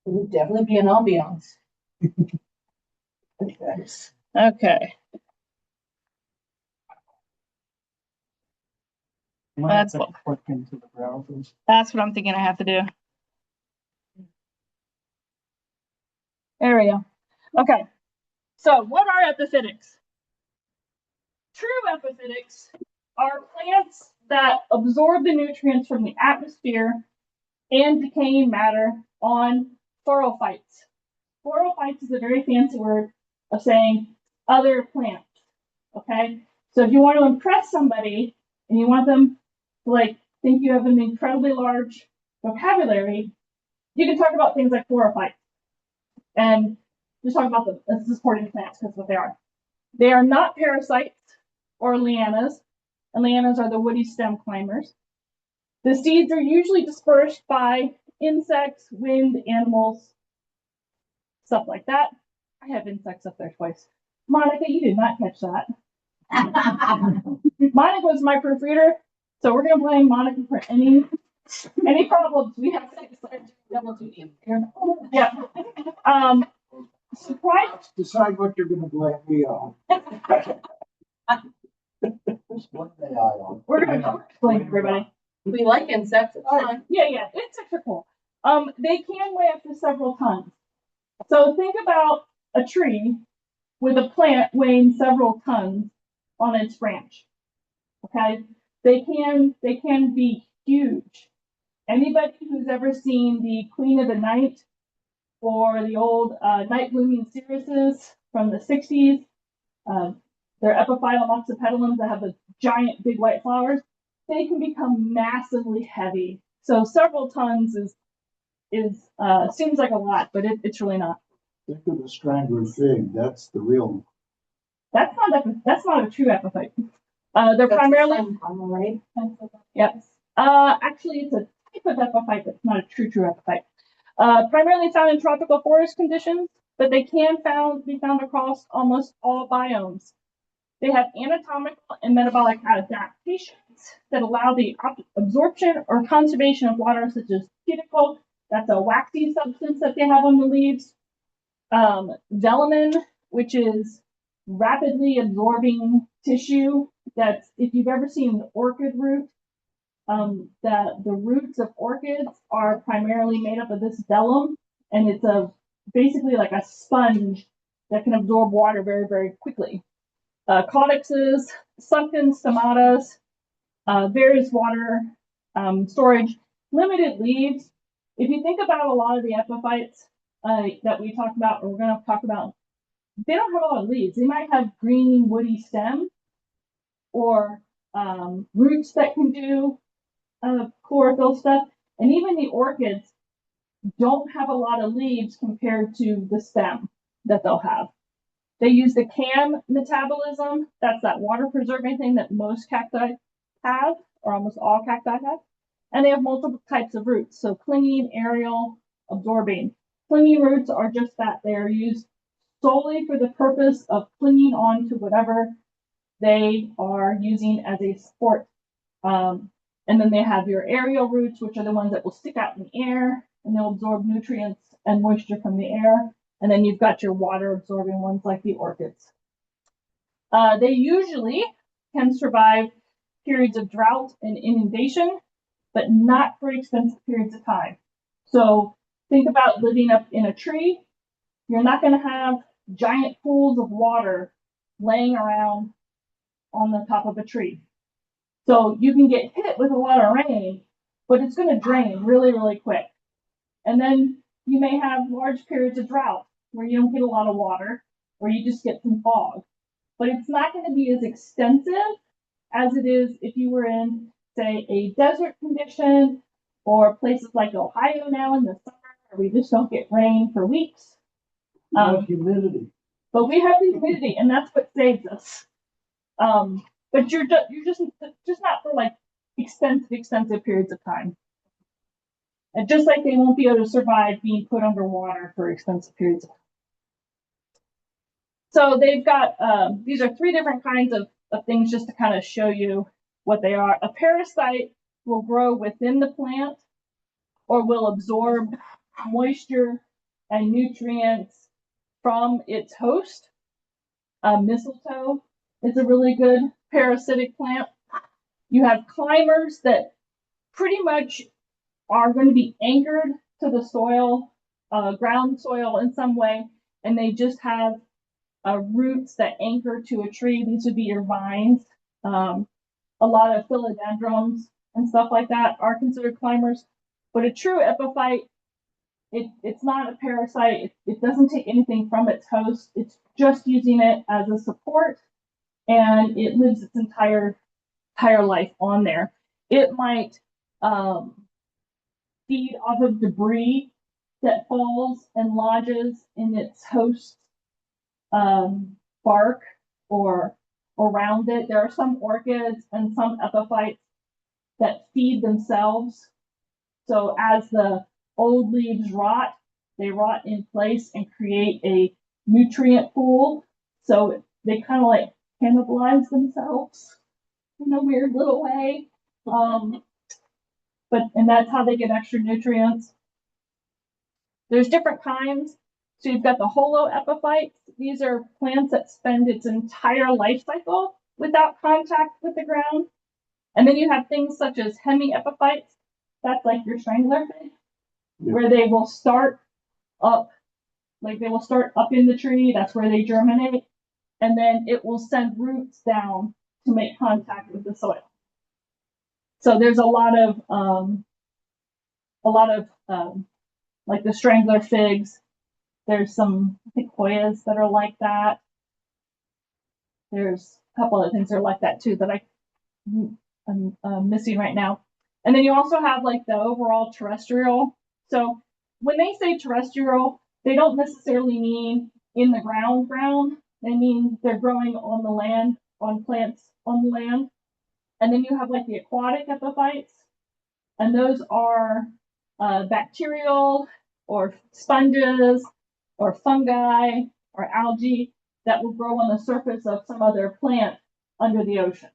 It would definitely be an ambiance. Okay. That's what I'm thinking I have to do. There we go. Okay. So what are epiphytics? True epiphytics are plants that absorb the nutrients from the atmosphere and decaying matter on sporophytes. Sporophytes is a very fancy word of saying other plants. Okay? So if you want to impress somebody and you want them to like think you have an incredibly large vocabulary, you can talk about things like sporophytes. And just talk about the supporting plants because what they are. They are not parasites or lianas, and lianas are the woody stem climbers. The seeds are usually dispersed by insects, wind, animals, stuff like that. I have insects up there twice. Monica, you did not catch that. Monica was my proofreader, so we're going to blame Monica for any problems we have. Double duty. Yeah. Surprise. Decide what you're going to blame me on. We're going to blame everybody. We like insects. It's fine. Yeah, insects are cool. They can weigh up to several tons. So think about a tree with a plant weighing several tons on its branch. Okay, they can be huge. Anybody who's ever seen the Queen of the Night or the old night blooming cerises from the 60s, they're epiphytal moxopetalums that have the giant big white flowers. They can become massively heavy. So several tons seems like a lot, but it's really not. Think of the strangler fig. That's the real. That's not a true epiphyte. They're primarily. Right? Yes. Actually, it's a type of epiphyte that's not a true epiphyte. Primarily found in tropical forest conditions, but they can be found across almost all biomes. They have anatomical and metabolic adaptations that allow the absorption or conservation of water, such as cuticle. That's a waxy substance that they have on the leaves. Velamen, which is rapidly absorbing tissue. That's, if you've ever seen an orchid root, the roots of orchids are primarily made up of this vellum, and it's basically like a sponge that can absorb water very, very quickly. Caudexes, sunken stomatas, various water storage, limited leaves. If you think about a lot of the epiphytes that we talk about, or we're going to talk about, they don't have a lot of leaves. They might have green, woody stem, or roots that can do chlorophyll stuff. And even the orchids don't have a lot of leaves compared to the stem that they'll have. They use the CAM metabolism. That's that water preserving thing that most cacti have, or almost all cacti have. And they have multiple types of roots. So clinging, aerial, absorbing. Clinging roots are just that. They are used solely for the purpose of clinging on to whatever they are using as a support. And then they have your aerial roots, which are the ones that will stick out in the air, and they'll absorb nutrients and moisture from the air. And then you've got your water absorbing ones like the orchids. They usually can survive periods of drought and inundation, but not for extensive periods of time. So think about living up in a tree. You're not going to have giant pools of water laying around on the top of a tree. So you can get hit with a lot of rain, but it's going to drain really, really quick. And then you may have large periods of drought where you don't get a lot of water, or you just get some fog. But it's not going to be as extensive as it is if you were in, say, a desert condition, or places like Ohio now in the summer where we just don't get rain for weeks. Humidity. But we have the humidity, and that's what saves us. But you're just not for like extensive periods of time. And just like they won't be able to survive being put underwater for extensive periods of time. So they've got, these are three different kinds of things just to kind of show you what they are. A parasite will grow within the plant, or will absorb moisture and nutrients from its host. Mistletoe is a really good parasitic plant. You have climbers that pretty much are going to be anchored to the soil, ground soil in some way, and they just have roots that anchor to a tree. These would be your vines. A lot of philodendrons and stuff like that are considered climbers. But a true epiphyte, it's not a parasite. It doesn't take anything from its host. It's just using it as a support, and it lives its entire life on there. It might feed off of debris that falls and lodges in its host bark or around it. There are some orchids and some epiphytes that feed themselves. So as the old leaves rot, they rot in place and create a nutrient pool. So they kind of like cannibalize themselves in a weird little way. And that's how they get extra nutrients. There's different kinds. So you've got the holoepiphytes. These are plants that spend its entire life cycle without contact with the ground. And then you have things such as hemiepiphytes. That's like your strangler fig, where they will start up, like they will start up in the tree. That's where they germinate. And then it will send roots down to make contact with the soil. So there's a lot of like the strangler figs. There's some, I think, hoyas that are like that. There's a couple other things that are like that too that I'm missing right now. And then you also have like the overall terrestrial. So when they say terrestrial, they don't necessarily mean in the ground. They mean they're growing on the land, on plants on the land. And then you have like the aquatic epiphytes, and those are bacterial or sponges or fungi or algae that will grow on the surface of some other plant under the ocean.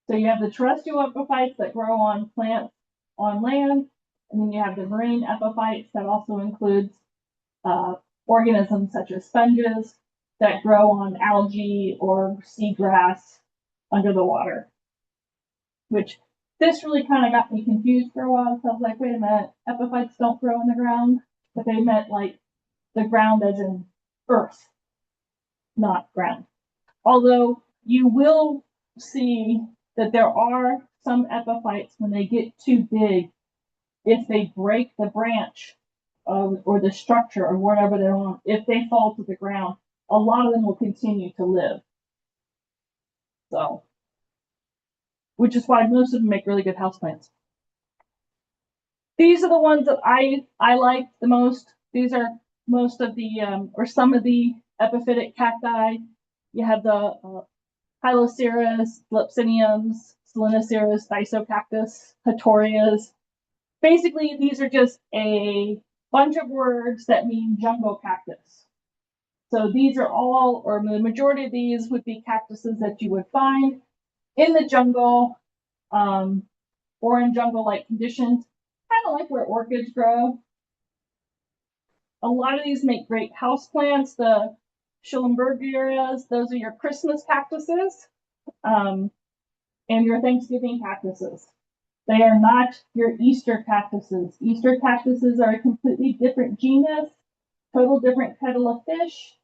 So you have the terrestrial epiphytes that grow on plants on land, and then you have the marine epiphytes that also includes organisms such as sponges that grow on algae or seagrass under the water. Which this really kind of got me confused for a while. So I was like, wait a minute, epiphytes don't grow in the ground, but they meant like the ground as in earth, not ground. Although you will see that there are some epiphytes when they get too big, if they break the branch or the structure or whatever they're on, if they fall to the ground, a lot of them will continue to live. So, which is why most of them make really good houseplants. These are the ones that I like the most. These are most of the, or some of the epiphytic cacti. You have the Hyloceras, Glypsiniums, Selenoceras, Dicocactus, Hatorias. Basically, these are just a bunch of words that mean jungle cactus. So these are all, or the majority of these would be cactuses that you would find in the jungle, or in jungle-like conditions, kind of like where orchids grow. A lot of these make great houseplants. The Schellenbergias, those are your Christmas cactuses, and your Thanksgiving cactuses. They are not your Easter cactuses. Easter cactuses are a completely different genus, total different kettle of fish.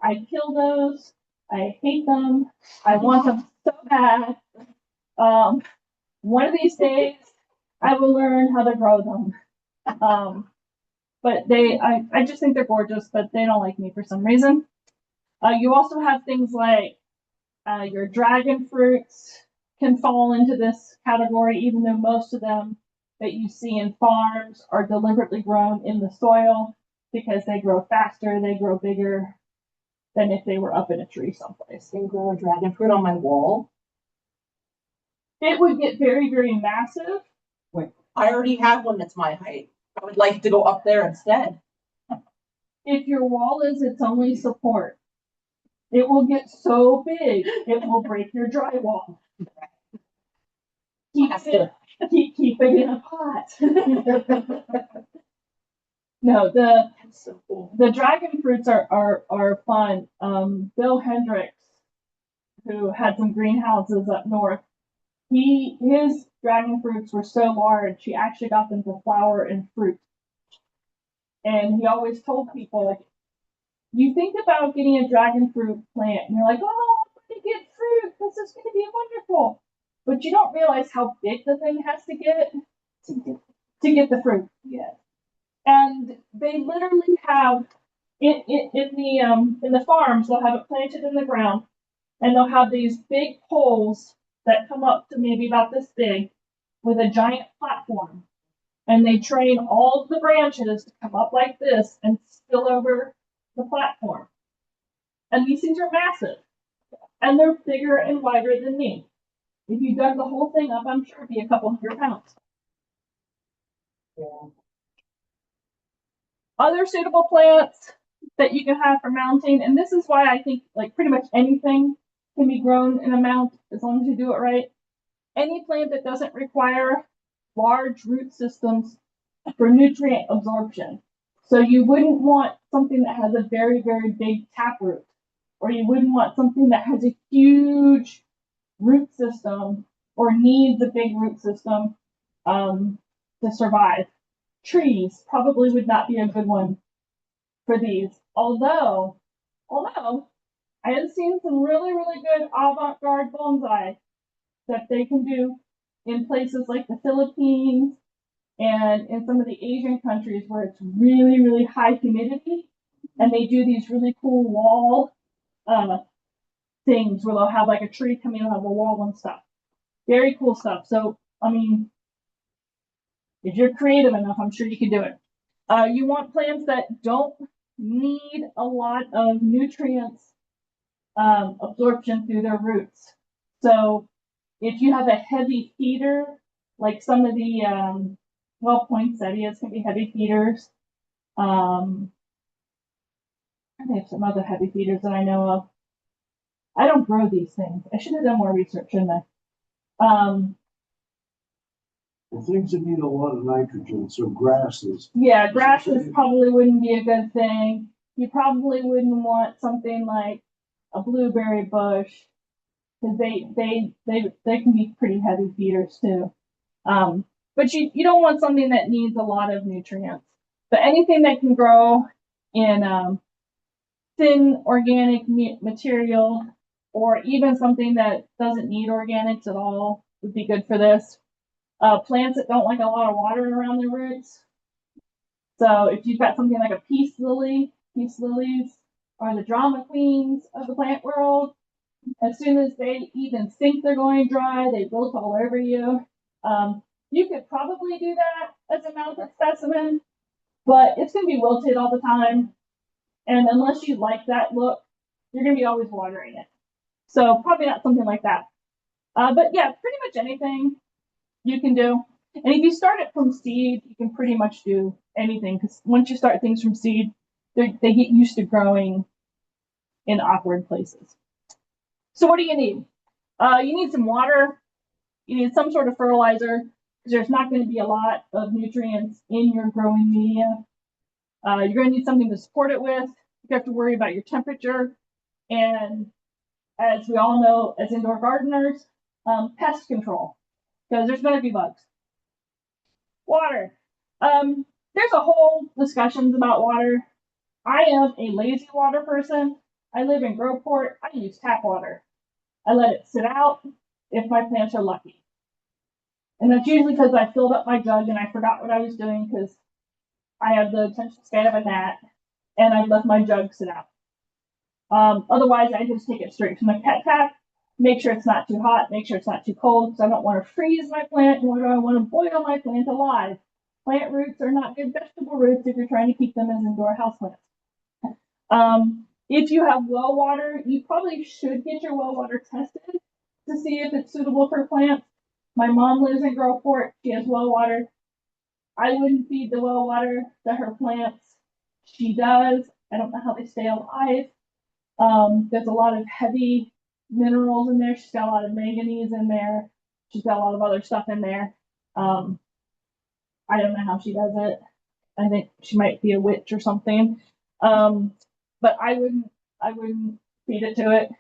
I kill those. I hate them. I want them so bad. One of these days, I will learn how to grow them. But I just think they're gorgeous, but they don't like me for some reason. You also have things like your dragon fruits can fall into this category, even though most of them that you see in farms are deliberately grown in the soil because they grow faster, they grow bigger than if they were up in a tree someplace. I can grow a dragon fruit on my wall. It would get very, very massive. Wait, I already have one that's my height. I would like to go up there instead. If your wall is its only support, it will get so big, it will break your drywall. I have to keep it in a pot. No, That's so cool. the dragon fruits are fun. Bill Hendricks, who had some greenhouses up north, his dragon fruits were so large, he actually got them to flower and fruit. And he always told people, you think about getting a dragon fruit plant, and you're like, oh, I'm going to get fruit. This is going to be wonderful. But you don't realize how big the thing has to get the fruit. Yeah. And they literally have in the farms, they'll have it planted in the ground, and they'll have these big poles that come up to maybe about this big with a giant platform. And they train all of the branches to come up like this and spill over the platform. And these things are massive. And they're bigger and wider than me. If you dug the whole thing up, I'm sure it'd be a couple 100 pounds. Yeah. Other suitable plants that you can have for mounting, and this is why I think like pretty much anything can be grown in a mount as long as you do it right. Any plant that doesn't require large root systems for nutrient absorption. So you wouldn't want something that has a very, very big taproot, or you wouldn't want something that has a huge root system or needs a big root system to survive. Trees probably would not be a good one for these. Although I have seen some really, really good avant-garde bonsai that they can do in places like the Philippines and in some of the Asian countries where it's really, really high humidity, and they do these really cool wall things where they'll have like a tree coming out of the wall and stuff. Very cool stuff. So, I mean, if you're creative enough, I'm sure you can do it. You want plants that don't need a lot of nutrients absorption through their roots. So if you have a heavy feeder, like some of the poinsettias can be heavy feeders. I have some other heavy feeders that I know of. I don't grow these things. I should have done more research, shouldn't I? The things that need a lot of nitrogen, so grasses. Yeah, grasses probably wouldn't be a good thing. You probably wouldn't want something like a blueberry bush, because they can be pretty heavy feeders too. But you don't want something that needs a lot of nutrients. But anything that can grow in thin organic material, or even something that doesn't need organics at all, would be good for this. Plants that don't like a lot of water around their roots. So if you've got something like a peace lilies are the drama queens of the plant world. As soon as they even think they're going dry, they wilt all over you. You could probably do that as a mounted specimen, but it's going to be wilted all the time. And unless you like that look, you're going to be always watering it. So probably not something like that. But yeah, pretty much anything you can do. And if you start it from seed, you can pretty much do anything, because once you start things from seed, they get used to growing in awkward places. So what do you need? You need some water. You need some sort of fertilizer, because there's not going to be a lot of nutrients in your growing media. You're going to need something to support it with. You have to worry about your temperature. And as we all know, as indoor gardeners, pest control, because there's going to be bugs. Water. There's a whole discussions about water. I am a lazy water person. I live in Groveport. I use tap water. I let it sit out if my plants are lucky. And that's usually because I filled up my jug and I forgot what I was doing, because I have the attention span of a gnat, and I left my jug sit out. Otherwise, I just take it straight from the cat tap, make sure it's not too hot, make sure it's not too cold, because I don't want to freeze my plant, nor do I want to boil my plant alive. Plant roots are not good vegetable roots if you're trying to keep them as indoor houseplants. If you have well water, you probably should get your well water tested to see if it's suitable for plants. My mom lives in Groveport. She has well water. I wouldn't feed the well water to her plants. She does. I don't know how they stay alive. There's a lot of heavy minerals in there. She's got a lot of manganese in there. She's got a lot of other stuff in there. I don't know how she does it. I think she might be a witch or something. But I wouldn't feed it to it.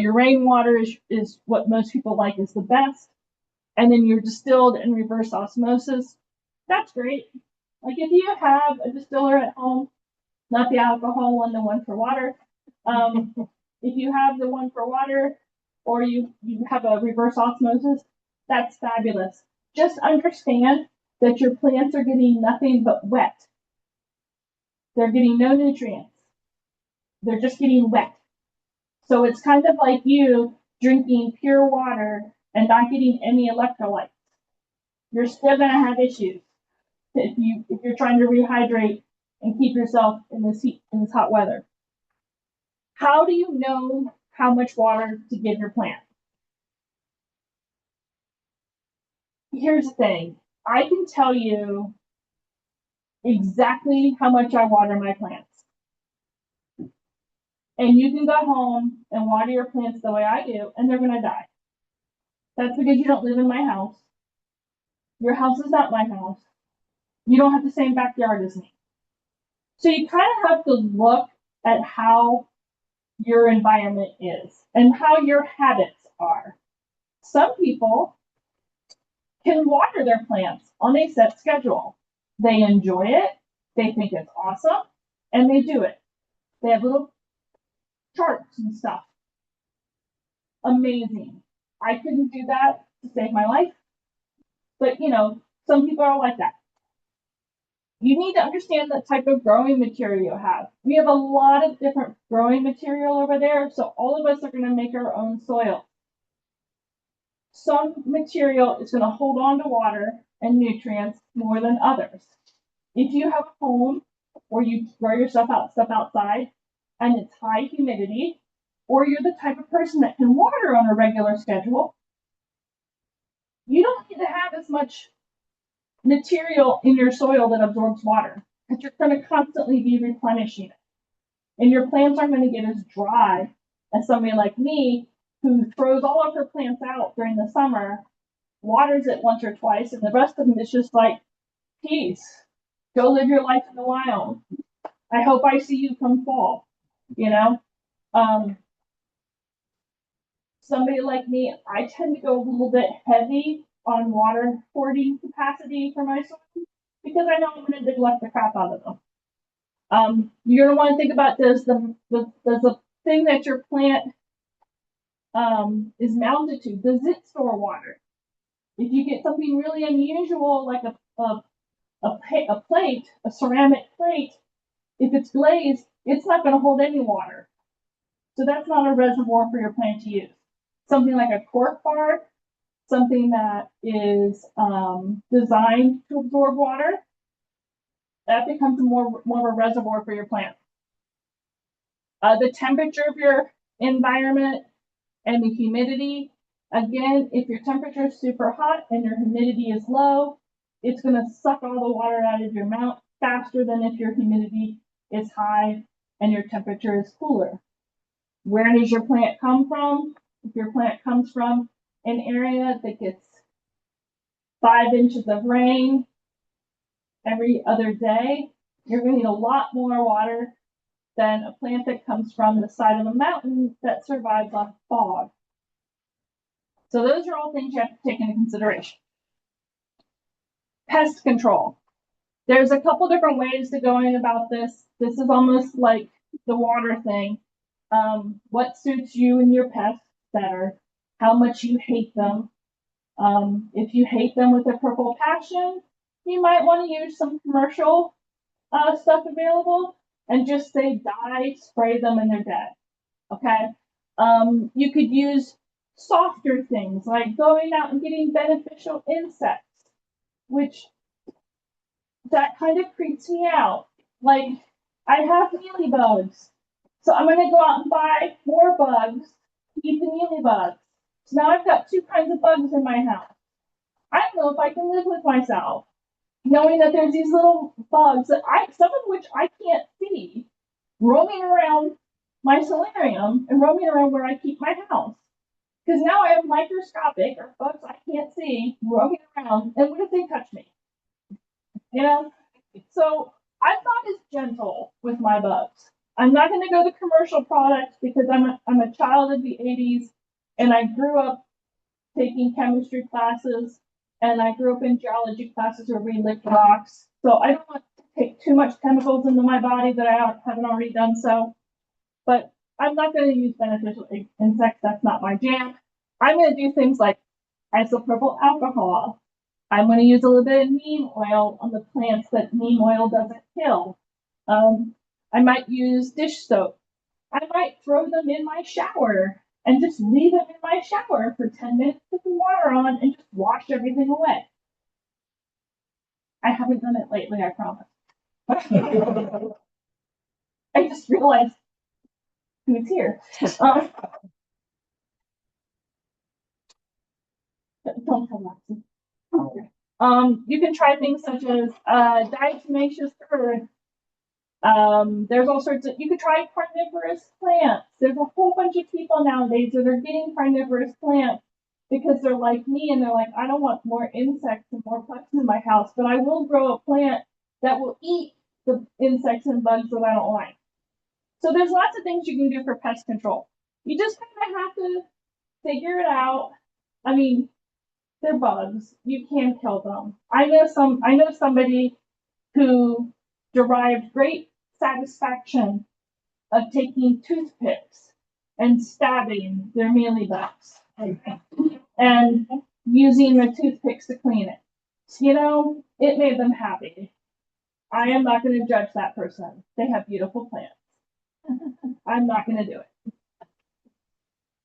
Your rainwater is what most people like is the best. And then your distilled and reverse osmosis, that's great. Like if you have a distiller at home, not the alcohol one, the one for water. If you have the one for water or you have a reverse osmosis, that's fabulous. Just understand that your plants are getting nothing but wet. They're getting no nutrients. They're just getting wet. So it's kind of like you drinking pure water and not getting any electrolytes. You're still going to have issues if you're trying to rehydrate and keep yourself in this hot weather. How do you know how much water to give your plant? Here's the thing. I can tell you exactly how much I water my plants. And you can go home and water your plants the way I do, and they're going to die. That's because you don't live in my house. Your house is not my house. You don't have the same backyard as me. So you kind of have to look at how your environment is and how your habits are. Some people can water their plants on a set schedule. They enjoy it, they think it's awesome, and they do it. They have little charts and stuff. Amazing. I couldn't do that to save my life, but some people are like that. You need to understand the type of growing material you have. We have a lot of different growing material over there, so all of us are going to make our own soil. Some material is going to hold on to water and nutrients more than others. If you have a home where you grow your stuff outside and it's high humidity, or you're the type of person that can water on a regular schedule, you don't need to have as much material in your soil that absorbs water, because you're going to constantly be replenishing it. And your plants aren't going to get as dry as somebody like me who throws all of her plants out during the summer, waters it once or twice, and the rest of them is just like, peace, go live your life in the wild. I hope I see you come fall, Somebody like me, I tend to go a little bit heavy on water hoarding capacity for my soil because I know I'm going to neglect the crap out of them. You're going to want to think about does the thing that your plant is mounted to, does it store water? If you get something really unusual like a plate, a ceramic plate, if it's glazed, it's not going to hold any water. So that's not a reservoir for your plant to use. Something like a cork bar, something that is designed to absorb water, that becomes more of a reservoir for your plant. The temperature of your environment and the humidity, again, if your temperature is super hot and your humidity is low, it's going to suck all the water out of your mount faster than if your humidity is high and your temperature is cooler. Where does your plant come from? If your plant comes from an area that gets 5 inches of rain every other day, you're going to need a lot more water than a plant that comes from the side of a mountain that survives on fog. So those are all things you have to take into consideration. Pest control. There's a couple different ways to going about this. This is almost like the water thing. What suits you and your pests better, how much you hate them. If you hate them with a purple passion, you might want to use some commercial stuff available and just say die, spray them, and they're dead. Okay. You could use softer things like going out and getting beneficial insects, which that kind of creeps me out. Like I have mealybugs, so I'm going to go out and buy more bugs to eat the mealybugs. So now I've got 2 kinds of bugs in my house. I don't know if I can live with myself, knowing that there's these little bugs that some of which I can't see, roaming around my solarium and roaming around where I keep my house. Because now I have microscopic or bugs I can't see roaming around, and what if they touch me? You know? So I'm not as gentle with my bugs. I'm not going to go the commercial products because I'm a child of the 80s, and I grew up taking chemistry classes, and I grew up in geology classes where we licked rocks. So I don't want to take too much chemicals into my body that I haven't already done so. But I'm not going to use beneficial insects. That's not my jam. I'm going to do things like isopropyl alcohol. I'm going to use a little bit of neem oil on the plants that neem oil doesn't kill. I might use dish soap. I might throw them in my shower and just leave them in my shower for 10 minutes with the water on and just wash everything away. I haven't done it lately, I promise. I just realized who's here. Don't tell Maxie. You can try things such as diatomaceous earth. There's all sorts of, you could try carnivorous plants. There's a whole bunch of people nowadays that are getting carnivorous plants because they're like me and they're like, I don't want more insects and more bugs in my house, but I will grow a plant that will eat the insects and bugs that I don't like. So there's lots of things you can do for pest control. You just kind of have to figure it out. I mean, they're bugs. You can kill them. I know somebody who derived great satisfaction of taking toothpicks and stabbing their mealybugs and using the toothpicks to clean it. You know, it made them happy. I am not going to judge that person. They have beautiful plants. I'm not going to do it.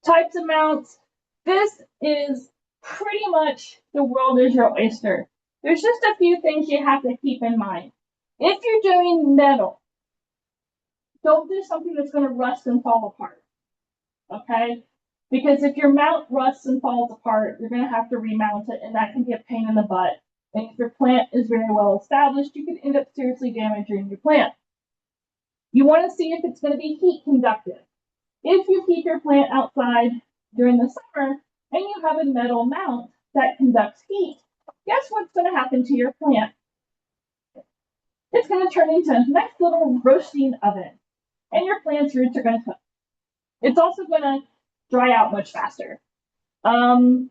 Types of mounts. This is pretty much the world is your oyster. There's just a few things you have to keep in mind. If you're doing metal, don't do something that's going to rust and fall apart. Okay? Because if your mount rusts and falls apart, you're going to have to remount it, and that can be a pain in the butt. And if your plant is very well established, you could end up seriously damaging your plant. You want to see if it's going to be heat conductive. If you keep your plant outside during the summer and you have a metal mount that conducts heat, guess what's going to happen to your plant? It's going to turn into a nice little roasting oven, and your plant's roots are going to cook. It's also going to dry out much faster. You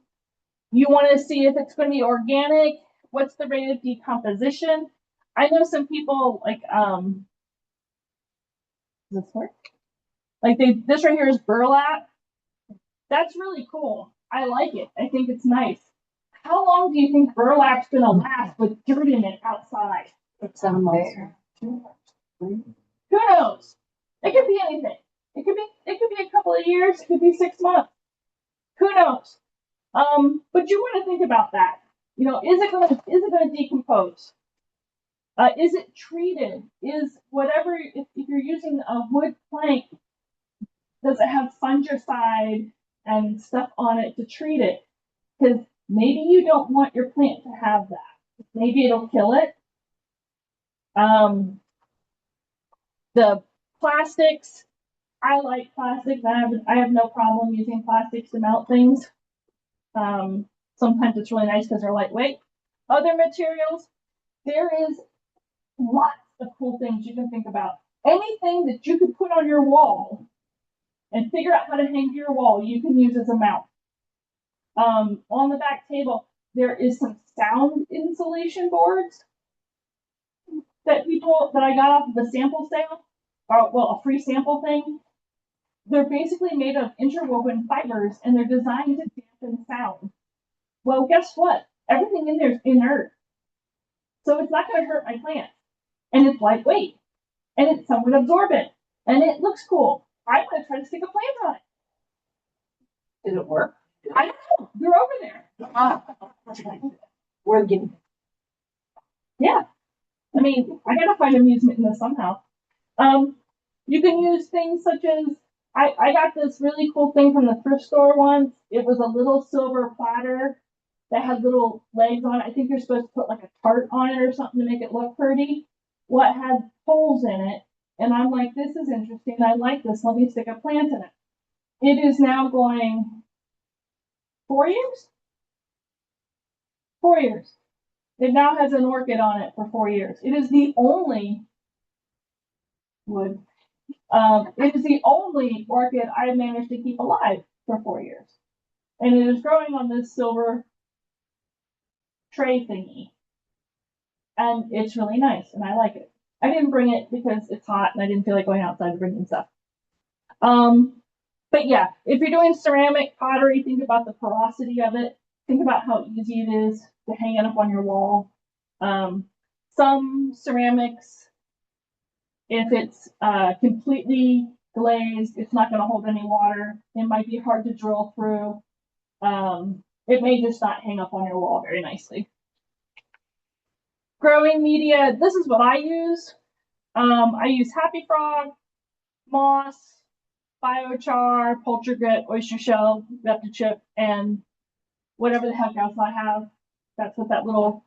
want to see if it's going to be organic. What's the rate of decomposition? I know some people like, does this work? Like this right here is burlap. That's really cool. I like it. I think it's nice. How long do you think burlap's going to last with dirt in it outside? It's a month. Who knows? It could be anything. It could be a couple of years. It could be 6 months. Who knows? But you want to think about that. You know, is it going to decompose? Is it treated? Is whatever, if you're using a wood plank, does it have fungicide and stuff on it to treat it? Because maybe you don't want your plant to have that. Maybe it'll kill it. The plastics, I like plastics. I have no problem using plastics to mount things. Sometimes it's really nice because they're lightweight. Other materials, there is lots of cool things you can think about. Anything that you could put on your wall and figure out how to hang to your wall, you can use as a mount. On the back table, there is some sound insulation boards that I got off of the sample sale, or well, a free sample thing. They're basically made of interwoven fibers, and they're designed to dampen sound. Well, guess what? Everything in there is inert, so it's not going to hurt my plant. And it's lightweight, and it's somewhat absorbent, and it looks cool. I want to try to stick a plant on it. Did it work? I don't know. You're over there. We're getting. Yeah. I mean, I gotta find amusement in this somehow. You can use things such as, I got this really cool thing from the thrift store once. It was a little silver platter that had little legs on it. I think you're supposed to put like a tart on it or something to make it look pretty. Well, it had holes in it. And I'm like, this is interesting. I like this. Let me stick a plant in it. It is now going 4 years? 4 years. It now has an orchid on it for 4 years. It is the only wood. It is the only orchid I managed to keep alive for 4 years. And it is growing on this silver tray thingy. And it's really nice, and I like it. I didn't bring it because it's hot and I didn't feel like going outside to bring in stuff. But yeah, if you're doing ceramic pottery, think about the porosity of it. Think about how easy it is to hang it up on your wall. Some ceramics, if it's completely glazed, it's not going to hold any water. It might be hard to drill through. It may just not hang up on your wall very nicely. Growing media, this is what I use. I use Happy Frog, moss, biochar, poultry grit, oyster shell, reptile and whatever the heck else I have. That's what that little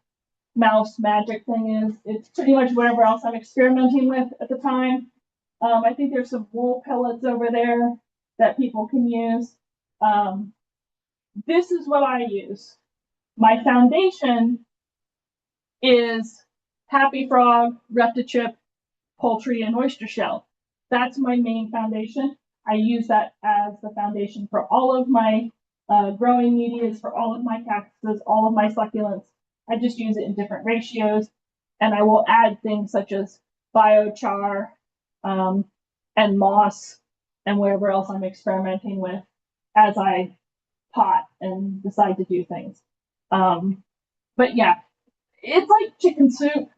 mouse magic thing is. It's pretty much whatever else I'm experimenting with at the time. I think there's some wool pellets over there that people can use. This is what I use. My foundation is Happy Frog, reptile, poultry, and oyster shell. That's my main foundation. I use that as the foundation for all of my growing medias, for all of my cactuses, all of my succulents. I just use it in different ratios, and I will add things such as biochar and moss and whatever else I'm experimenting with as I pot and decide to do things. But yeah, it's like chicken soup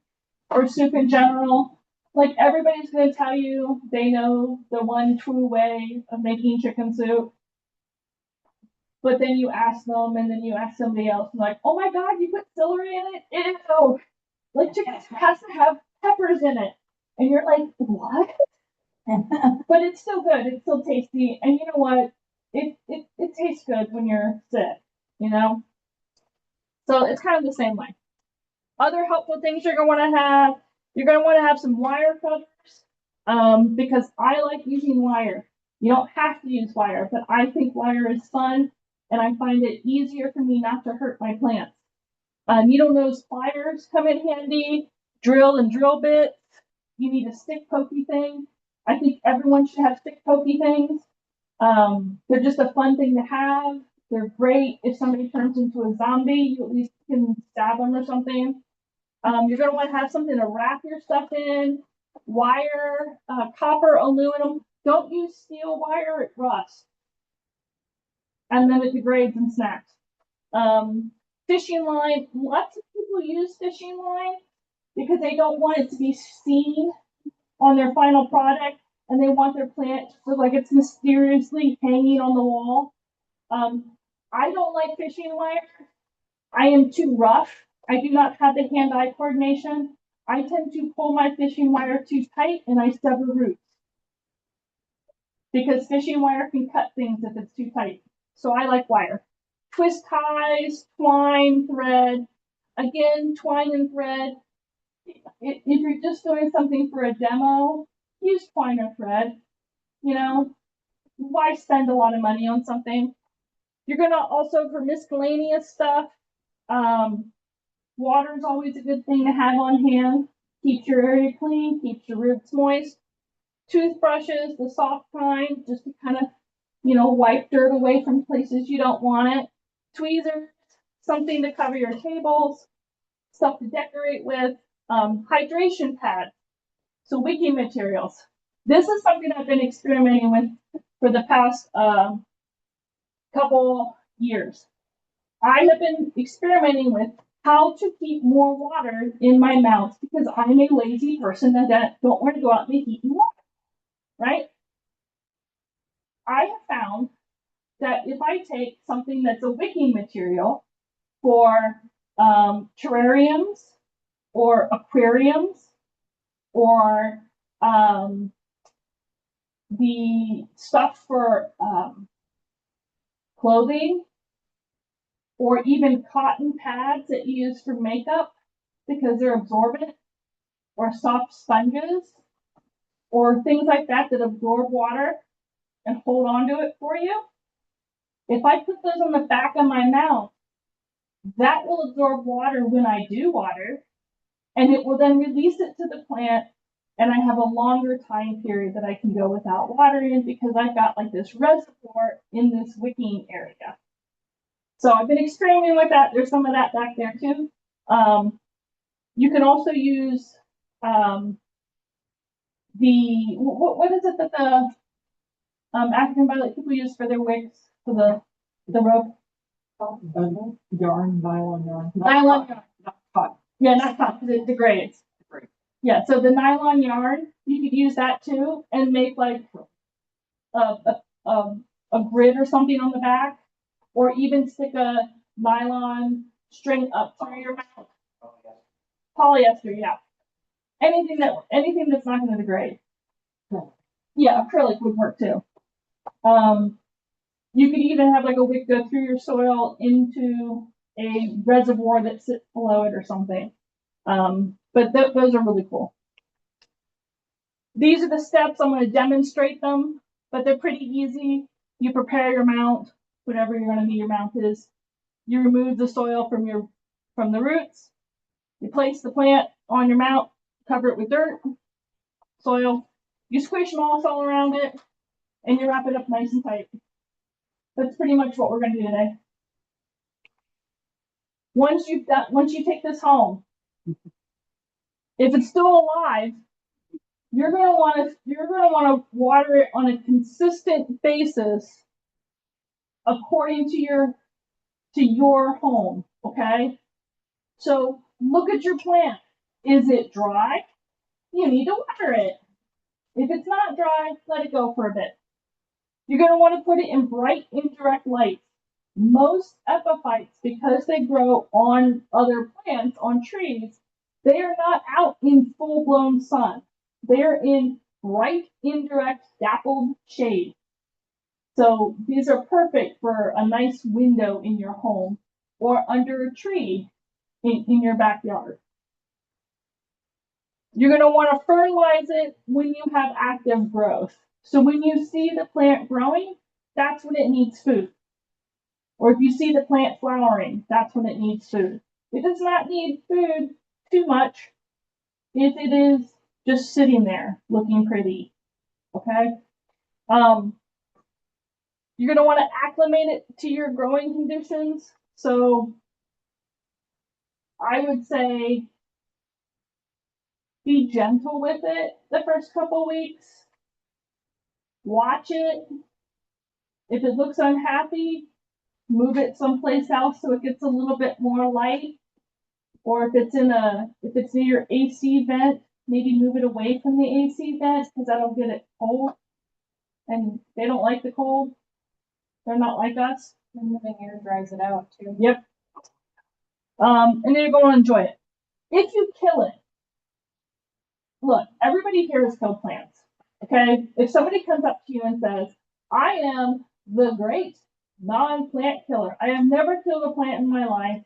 or soup in general. Like everybody's going to tell you they know the one true way of making chicken soup. But then you ask them, and then you ask somebody else, and like, oh my God, you put celery in it? Ew! Like chicken has to have peppers in it. And you're like, what? But it's still good. It's still tasty. And you know what? It tastes good when you're sick, you know? So it's kind of the same way. Other helpful things you're going to want to have some wire cutters, because I like using wire. You don't have to use wire, but I think wire is fun, and I find it easier for me not to hurt my plants. Needle nose pliers come in handy, drill and drill bits. You need a stick pokey thing. I think everyone should have stick pokey things. They're just a fun thing to have. They're great if somebody turns into a zombie, you at least can stab them or something. You're going to want to have something to wrap your stuff in. Wire, copper, aluminum. Don't use steel wire, it rusts. And then it degrades and snaps. Fishing line. Lots of people use fishing line because they don't want it to be seen on their final product, and they want their plant to look like it's mysteriously hanging on the wall. I don't like fishing wire. I am too rough. I do not have the hand-eye coordination. I tend to pull my fishing wire too tight, and I sever roots. Because fishing wire can cut things if it's too tight. So I like wire. Twist ties, twine, thread. Again, twine and thread. If you're just doing something for a demo, use twine or thread. You know, why spend a lot of money on something? You're going to also, for miscellaneous stuff, water is always a good thing to have on hand. Keeps your area clean, keeps your roots moist. Toothbrushes, the soft kind, just to kind of, wipe dirt away from places you don't want it. Tweezers, something to cover your tables, stuff to decorate with. Hydration pads, so wicking materials. This is something I've been experimenting with for the past couple years. I have been experimenting with how to keep more water in my mouth because I'm a lazy person that don't want to go out in the heat and water, right? I have found that if I take something that's a wicking material for terrariums or aquariums or the stuff for clothing, or even cotton pads that you use for makeup because they're absorbent, or soft sponges, or things like that that absorb water and hold on to it for you. If I put those on the back of my mount, that will absorb water when I do water, and it will then release it to the plant, and I have a longer time period that I can go without watering because I've got like this reservoir in this wicking area. So I've been experimenting with that. There's some of that back there too. You can also use what is it that the African violet people use for their wicks, for the rope? Yarn, nylon yarn. Nylon yarn. Not cotton. Yeah, not cotton, because it degrades. Yeah, so the nylon yarn, you could use that too and make like a grid or something on the back, or even stick a nylon string up through your mouth. Polyester, yeah. Anything that's not going to degrade. Yeah, acrylic would work too. You could even have like a wick go through your soil into a reservoir that sits below it or something. But those are really cool. These are the steps. I'm going to demonstrate them, but they're pretty easy. You prepare your mount, whatever you're going to be your mount is. You remove the soil from the roots. You place the plant on your mount, cover it with dirt, soil. You squish moss all around it, and you wrap it up nice and tight. That's pretty much what we're going to do today. Once you take this home, if it's still alive, you're going to want to water it on a consistent basis according to your home. Okay, so look at your plant. Is it dry? You need to water it. If it's not dry, let it go for a bit. You're going to want to put it in bright indirect light. Most epiphytes, because they grow on other plants, on trees, they are not out in full-blown sun. They are in bright indirect dappled shade. So these are perfect for a nice window in your home or under a tree in your backyard. You're going to want to fertilize it when you have active growth. So when you see the plant growing, that's when it needs food. Or if you see the plant flowering, that's when it needs food. It does not need food too much if it is just sitting there looking pretty. Okay? You're going to want to acclimate it to your growing conditions. So I would say be gentle with it the first couple weeks. Watch it. If it looks unhappy, move it someplace else so it gets a little bit more light. Or if it's near your AC vent, maybe move it away from the AC vent because that'll get it cold. And they don't like the cold. They're not like us. And moving air dries it out too. Yep. And then you're going to enjoy it. If you kill it, look, everybody here has killed plants. Okay? If somebody comes up to you and says, I am the great non-plant killer. I have never killed a plant in my life.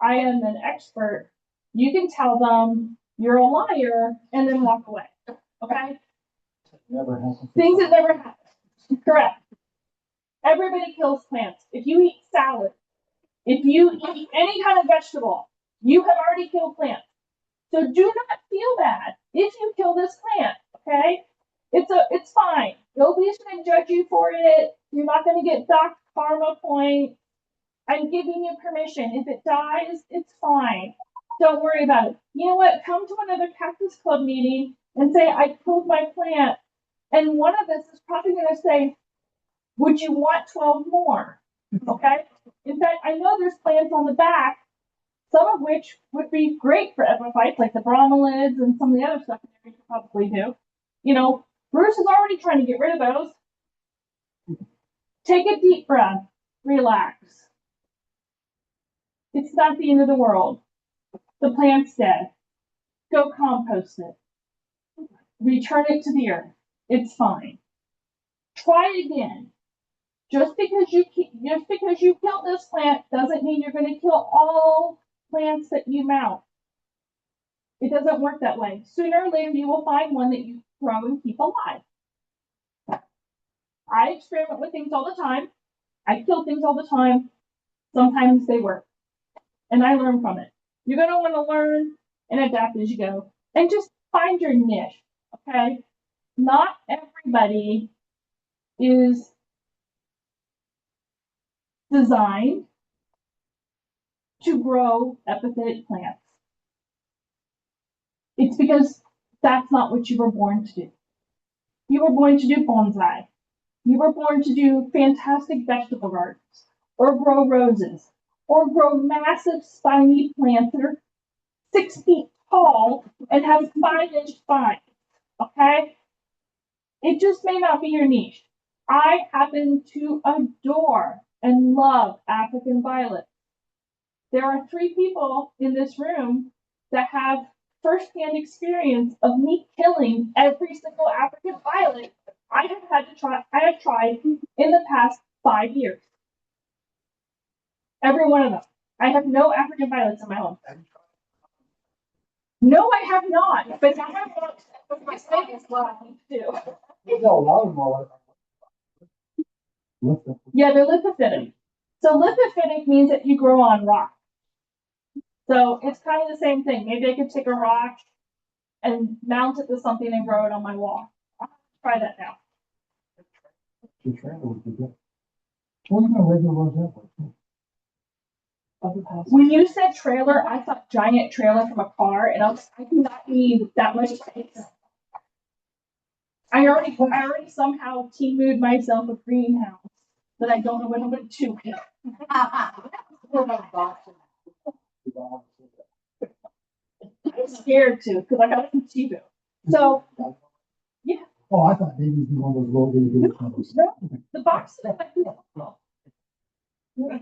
I am an expert. You can tell them you're a liar and then walk away. Okay? Never happened. Things that never happen. Correct. Everybody kills plants. If you eat salad, if you eat any kind of vegetable, you have already killed plants. So do not feel bad if you kill this plant. Okay? It's fine. Nobody's going to judge you for it. You're not going to get docked karma points. I'm giving you permission. If it dies, it's fine. Don't worry about it. You know what? Come to another Cactus Club meeting and say, I killed my plant. And one of us is probably going to say, would you want 12 more? Okay? In fact, I know there's plants on the back, some of which would be great for epiphytes, like the bromeliads and some of the other stuff that you could probably do. You know, Bruce is already trying to get rid of those. Take a deep breath. Relax. It's not the end of the world. The plant's dead. Go compost it. Return it to the earth. It's fine. Try again. Just because you killed this plant doesn't mean you're going to kill all plants that you mount. It doesn't work that way. Sooner or later, you will find one that you grow and keep alive. I experiment with things all the time. I kill things all the time. Sometimes they work. And I learn from it. You're going to want to learn and adapt as you go. And just find your niche, okay? Not everybody is designed to grow epiphytic plants. It's because that's not what you were born to do. You were born to do bonsai. You were born to do fantastic vegetable gardens, or grow roses, or grow massive spiny plants that are 6 feet tall and have 5-inch spines. Okay? It just may not be your niche. I happen to adore and love African violets. There are 3 people in this room that have firsthand experience of me killing every single African violet I have tried in the past 5 years. Every one of them. I have no African violets in my home. No, I have not, but I have one with my savings what I need to do. You know, a lot of them are. Yeah, they're lithophytic. So lithophytic means that you grow on rock. So it's kind of the same thing. Maybe I could take a rock and mount it to something and grow it on my wall. I'll try that now. The trailer would be good. What are you gonna regular ones up? When you said trailer, I thought giant trailer from a car, and I do not need that much space. I already somehow Teamu'd myself a greenhouse that I don't know what I'm going to do with. I'm scared to because I got it from Chibu. So Oh, I thought maybe you one of those low energy. the box.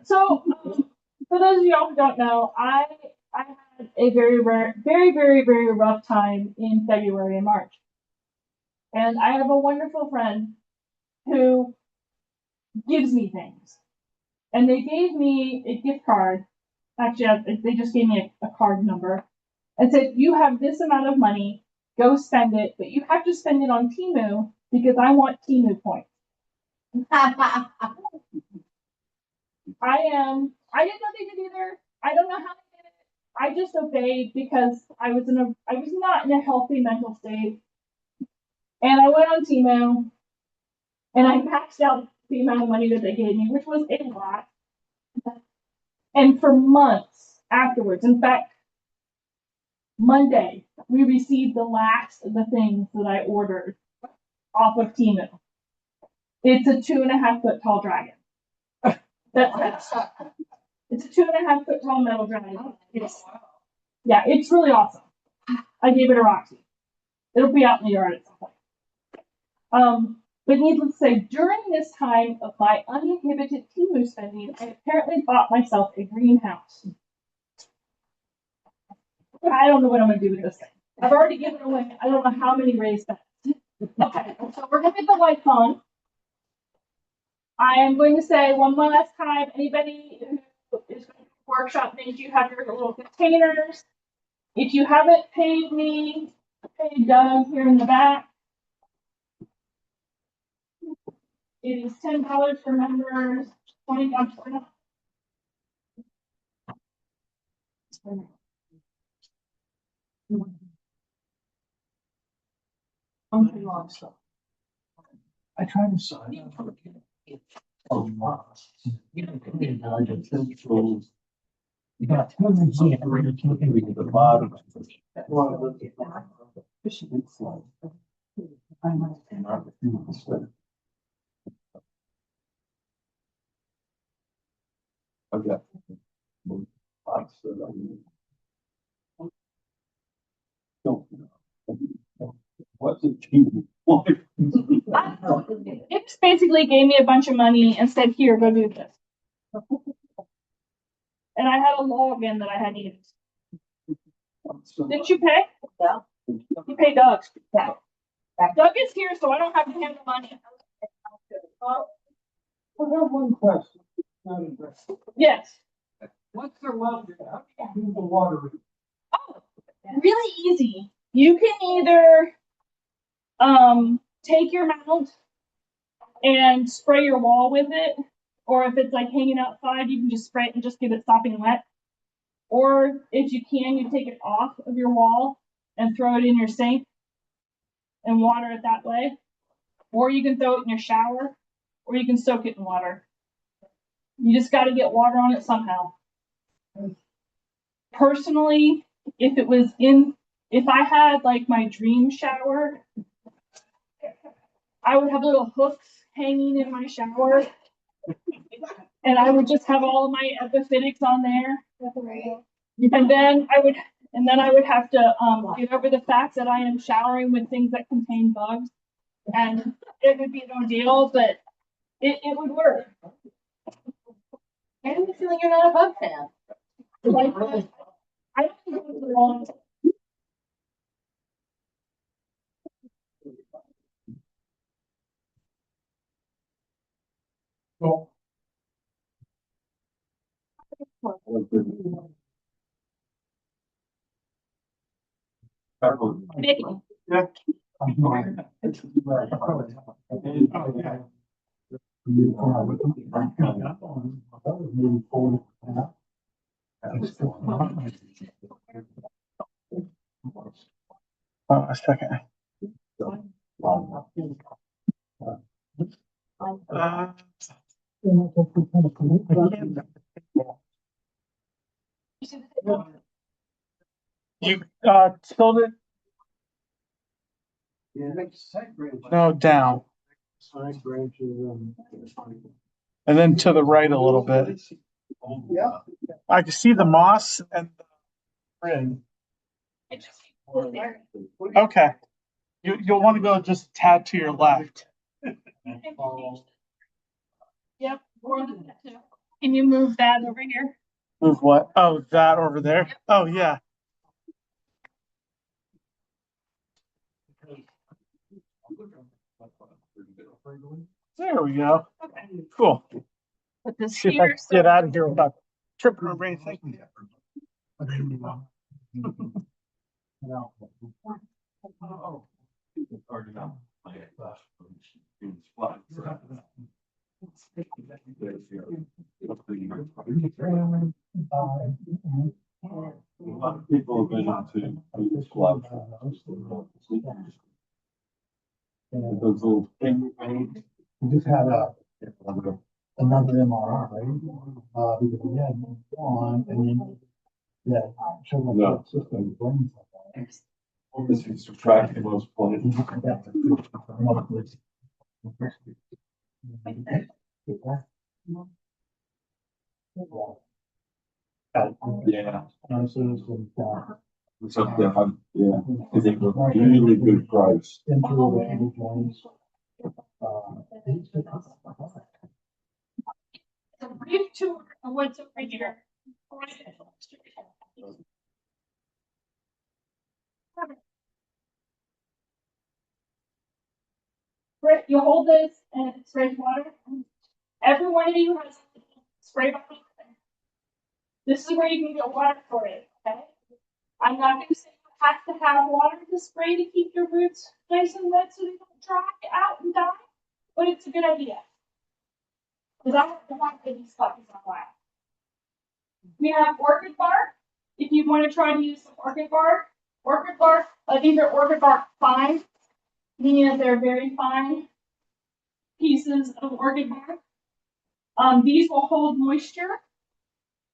So for those of y'all who don't know, I had a very rough time in February and March. And I have a wonderful friend who gives me things. And they gave me a gift card. Actually, they just gave me a card number and said, you have this amount of money, go spend it, but you have to spend it on Temu because I want Temu points. I didn't know they did either. I don't know how they did it. I just obeyed because I was not in a healthy mental state. And I went on Temu and I maxed out the amount of money that they gave me, which was a lot. And for months afterwards, in fact, Monday, we received the last of the things that I ordered off of Temu. It's a 2.5 foot tall dragon. It's a 2.5 foot tall metal dragon. Yeah, it's really awesome. I gave it a Roxy. It'll be out in the yard at some point. But needless to say, during this time of my uninhibited Temu spending, I apparently bought myself a greenhouse. I don't know what I'm going to do with this thing. I've already given away, I don't know how many raised beds. Okay, so we're going to get the lights on. I am going to say one more last time, anybody who is going to workshop things, you have your little containers. If you haven't paid me, pay Doug here in the back. It is $10 for members, $20 for not. I tried to sign up. Oh, wow. You know, I just think so. You got 2 minutes here, and you're talking with the bottom. Fishing flow. I might not do this, but. Okay. What's it? It just basically gave me a bunch of money and said, here, go do this. And I had a login that I had used. Didn't you pay? Yeah. You paid Doug. Yeah. Doug is here, so I don't have to hand the money. I have one question. Not interested. Yes. What's the level? How do you do the watering? Oh, really easy. You can either take your mount and spray your wall with it, Or if it's like hanging outside, you can just spray it and just get it sopping wet. Or if you can, you take it off of your wall and throw it in your sink and water it that way. Or you can throw it in your shower, or you can soak it in water. You just got to get water on it somehow. Personally, if I had like my dream shower, I would have little hooks hanging in my shower, and I would just have all of my epiphytics on there. And then I would have to get over the fact that I am showering with things that contain bugs, and it would be no deal, but it would work. I have a feeling you're not a bug fan. Like, I don't think it was wrong. Well, Vicky, A second. You tilt it. No, down. And then to the right a little bit. I can see the moss and the sprig. Okay. You'll want to go just a tad to your left. yep. Can you move that over here? Move what? Oh, that over there? Oh, yeah. There we go. Okay. Cool. Put this See if I here. can get out of here without tripping over anything. A lot of people have been into these gloves. Those little finger paint. We just had another MRI, right? Because we had one and then, yeah, showed like No. the system brain. This is subtracting those points. Yeah, it's up there. Yeah, I think a really good price. A brief tour of what's over here. Right, you hold this and it sprays water. Every one of you has a spray bottle. This is where you can get water for it, okay? I'm not going to say you have to have water to spray to keep your roots nice and wet so they don't dry out and die, but it's a good idea. Because I have to want these puppies on live. We have orchid bark. If you want to try to use some orchid bark, these are orchid bark fine, meaning that they're very fine pieces of orchid bark. These will hold moisture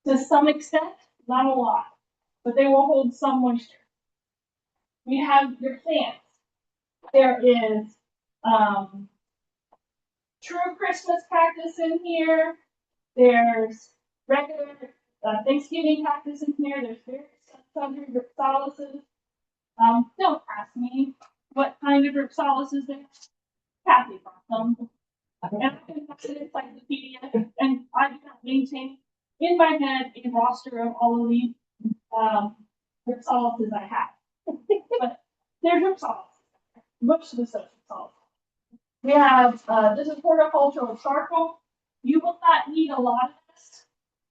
to some extent, not a lot, but they will hold some moisture. We have your plants. There is true Christmas cactus in here. There's regular Thanksgiving cactus in here. There's various sundry ripsolices. Don't ask me what kind of ripsolices they're. Kathy brought them. And I can pass an encyclopedia, and I do not maintain in my head a roster of all of the ripsolices I have. But there's ripsolices. Most of the stuff ripsolices. We have this is horticultural charcoal. You will not need a lot of this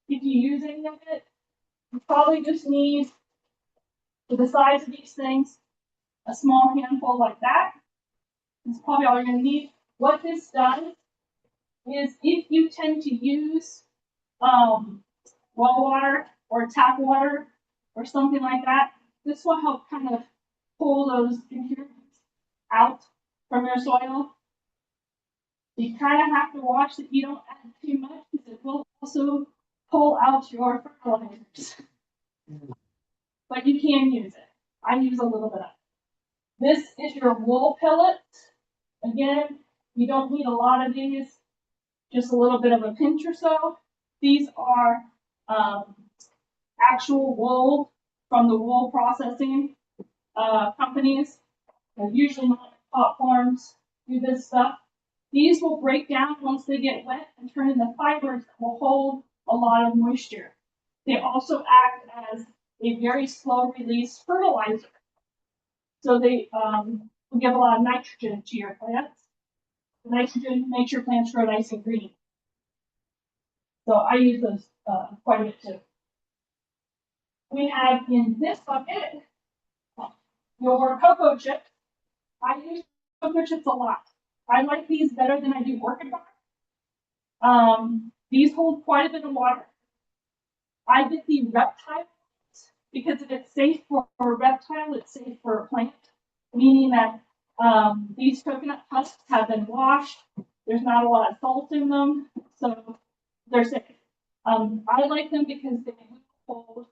if you use any of it. You probably just need, for the size of these things, a small handful like that. That's probably all you're going to need. What this does is if you tend to use well water or tap water or something like that, this will help kind of pull those impurities out from your soil. You kind of have to watch that you don't add too much because it will also pull out your fertilizers. But you can use it. I use a little bit of it. This is your wool pellet. Again, you don't need a lot of these, just a little bit of a pinch or so. These are actual wool from the wool processing companies. They're usually not pot farms do this stuff. These will break down once they get wet and turn into fibers that will hold a lot of moisture. They also act as a very slow release fertilizer. So they will give a lot of nitrogen to your plants. The nitrogen makes your plants grow nice and green. So I use those quite a bit too. We have in this bucket your cocoa chips. I use cocoa chips a lot. I like these better than I do orchid bark. These hold quite a bit of water. I get the reptile because if it's safe for a reptile, it's safe for a plant, meaning that these coconut husks have been washed. There's not a lot of salt in them, so they're safe. I like them because they hold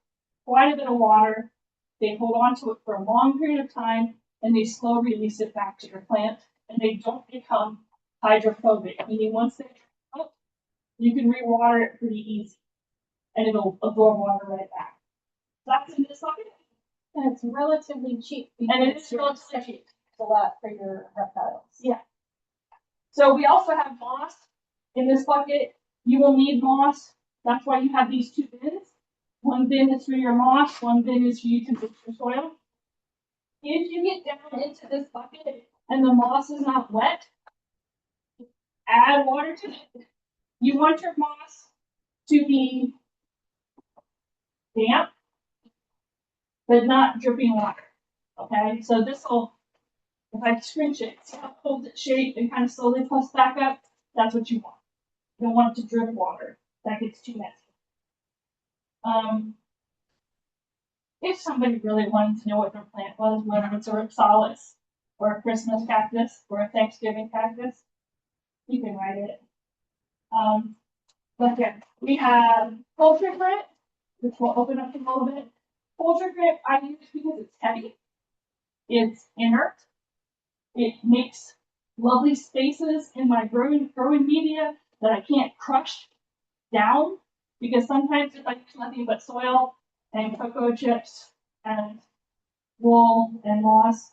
quite a bit of water. They hold on to it for a long period of time, and they slow release it back to your plant, and they don't become hydrophobic, meaning once they dry out, you can re-water it pretty easy, and it'll absorb water right back. That's in this bucket. And it's relatively cheap. And it is because relatively cheap. it's a lot for your reptiles. Yeah. So we also have moss in this bucket. You will need moss. That's why you have these two bins. One bin is for your moss, one bin is for you to mix your soil. If you get down into this bucket and the moss is not wet, add water to it. You want your moss to be damp, but not dripping water. Okay, so this will, if I scrunch it, see how it holds its shape and kind of slowly puffs back up? That's what you want. You don't want it to drip water. That gets too messy. If somebody really wanted to know what their plant was, whether it's a Ripsalis or a Christmas cactus or a Thanksgiving cactus, you can write it. But yeah, we have poultry grit, which we'll open up in a little bit. Poultry grit I use because it's heavy. It's inert. It makes lovely spaces in my growing media that I can't crush down, because sometimes if I use nothing but soil and cocoa chips and wool and moss,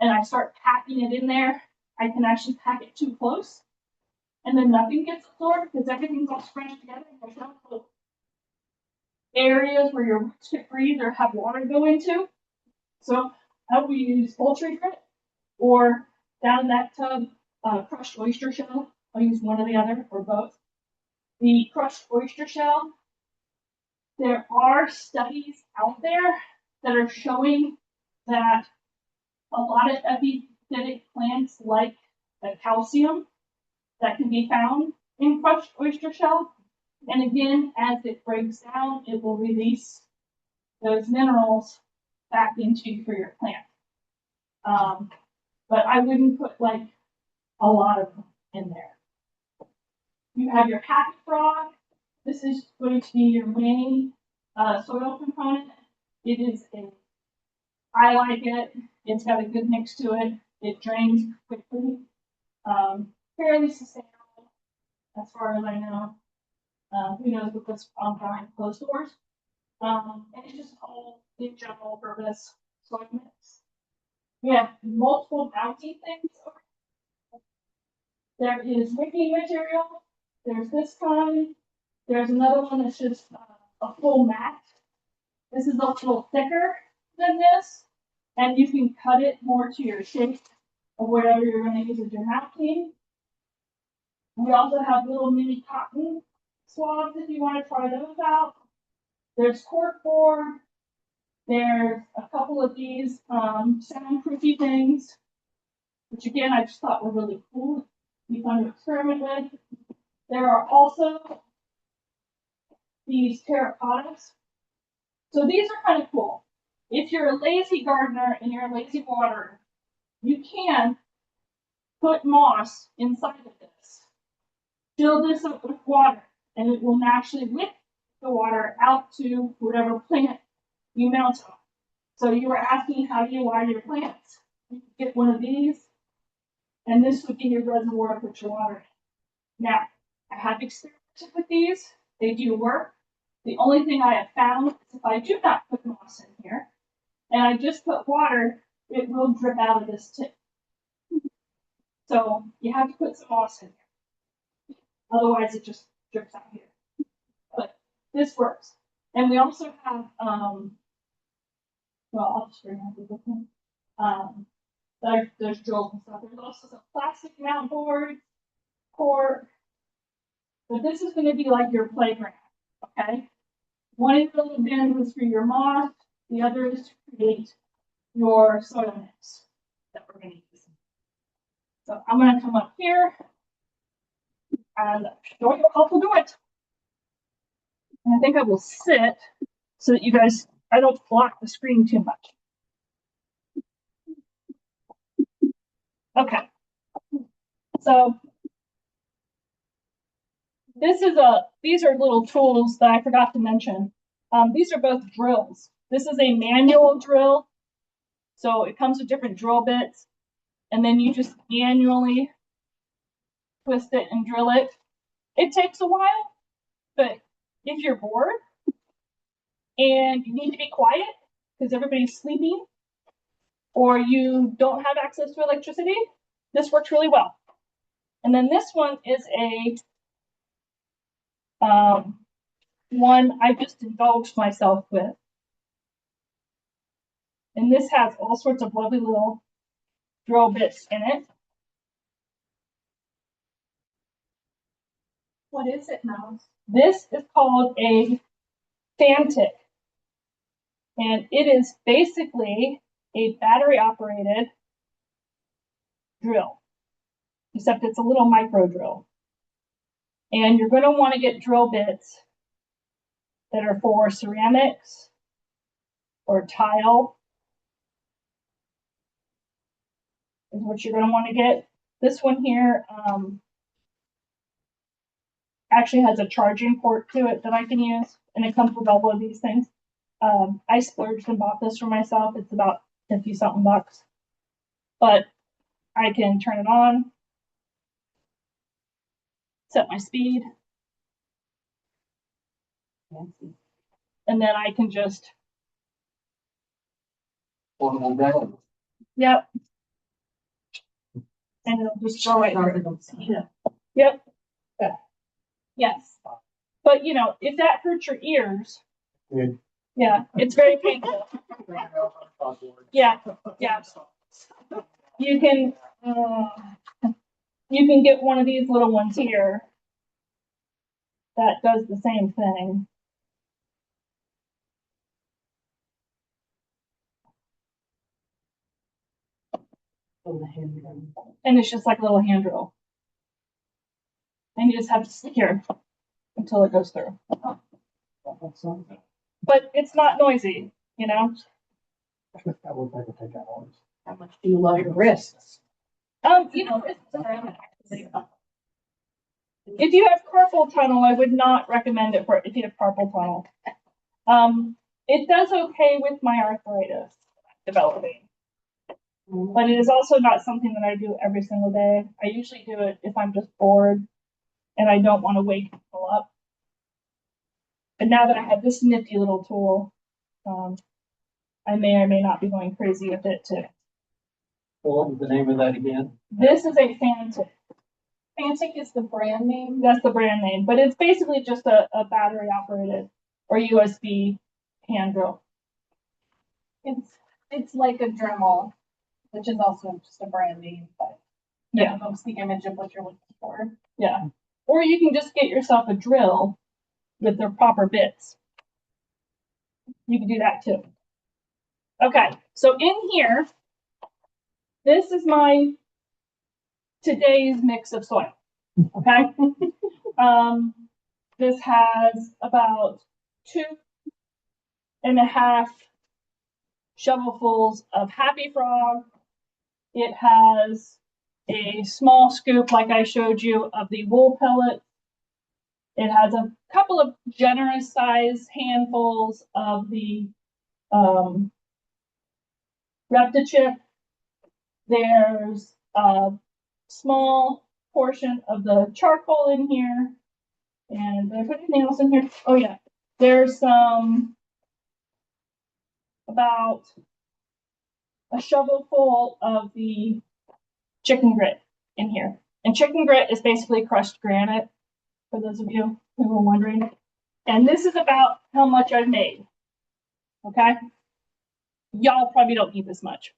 and I start packing it in there, I can actually pack it too close, and then nothing gets absorbed because everything's all scrunched together. There's no little areas where your roots can breathe or have water go into. So I will use poultry grit, or down in that tub, crushed oyster shell. I'll use one or the other or both. The crushed oyster shell, there are studies out there that are showing that a lot of epiphytic plants like the calcium that can be found in crushed oyster shell. And again, as it breaks down, it will release those minerals back into for your plant. But I wouldn't put like a lot of them in there. You have your happy frog. This is going to be your main soil component. It is I like it. It's got a good mix to it. It drains quickly. Fairly sustainable as far as I know. Who knows what this behind closed doors. And it's just all in general purpose soil mix. We have multiple bounty things. There is wicking material. There's this kind. There's another one that's just a full mat. This is a little thicker than this, and you can cut it more to your shape of whatever you're going to use as your mounting. We also have little mini cotton swabs if you want to try those out. There's cork board. There's a couple of these soundproofy things, which again I just thought were really cool. Be fun to experiment with. There are also these terracottas. So these are kind of cool. If you're a lazy gardener and you're a lazy waterer, you can put moss inside of this. Fill this up with water, and it will naturally whip the water out to whatever plant you mount on. So you were asking, how do you water your plants? You get one of these, and this would be your reservoir to put your water in. Now, I have experimented with these. They do work. The only thing I have found is if I do not put moss in here, and I just put water, it will drip out of this tip. So you have to put some moss in here. Otherwise, it just drips out here. But this works. And we also have, well, I'll just bring up the book. There's drills and stuff. There's also some plastic mount boards, cork. But this is going to be like your playground, okay? One of the little bins is for your moss. The other is to create your soil mix that we're going to use. So I'm going to come up here and show you how to do it. And I think I will sit so that you guys, I don't block the screen too much. Okay. So these are little tools that I forgot to mention. These are both drills. This is a manual drill. So it comes with different drill bits, and then you just manually twist it and drill it. It takes a while, but if you're bored and you need to be quiet because everybody's sleeping, or you don't have access to electricity, this works really well. And then this one is a one I just indulged myself with. And this has all sorts of lovely little drill bits in it. What is it now? This is called a Epiphytic. And it is basically a battery operated drill, except it's a little micro drill. And you're going to want to get drill bits that are for ceramics or tile is what you're going to want to get. This one here actually has a charging port to it that I can use, and it comes with all of these things. I splurged and bought this for myself. It's about 50 something bucks, but I can turn it on, set my speed, and then I can just, yep, and it'll just go right there. Yep. Yes. But you know, if that hurts your ears, yeah, it's very painful. Yeah, yeah. You can get one of these little ones here that does the same thing. And it's just like a little hand drill. And you just have to sit here until it goes through. But it's not noisy, you know? How much do you love your wrists? You know, if you have carpal tunnel, I would not recommend it for if you have carpal tunnel. It does okay with my arthritis developing, but it is also not something that I do every single day. I usually do it if I'm just bored and I don't want to wake people up. But now that I have this nifty little tool, I may or may not be going crazy with it too. What was the name of that again? This is a Epiphytic. Epiphytic is the brand name. That's the brand name, but it's basically just a battery operated or USB hand drill. It's like a Dremel, which is also just a brand name, but Yeah. it evokes the image of what you're looking for. Yeah. Or you can just get yourself a drill with the proper bits. You can do that too. Okay, so in here, this is my today's mix of soil. Okay. This has about 2.5 shovelfuls of happy frog. It has a small scoop, like I showed you, of the wool pellet. It has a couple of generous size handfuls of the Reptichip. There's a small portion of the charcoal in here. And did I put anything else in here? Oh yeah, there's about a shovelful of the chicken grit in here. And chicken grit is basically crushed granite, for those of you who were wondering. And this is about how much I've made. Okay? Y'all probably don't need this much.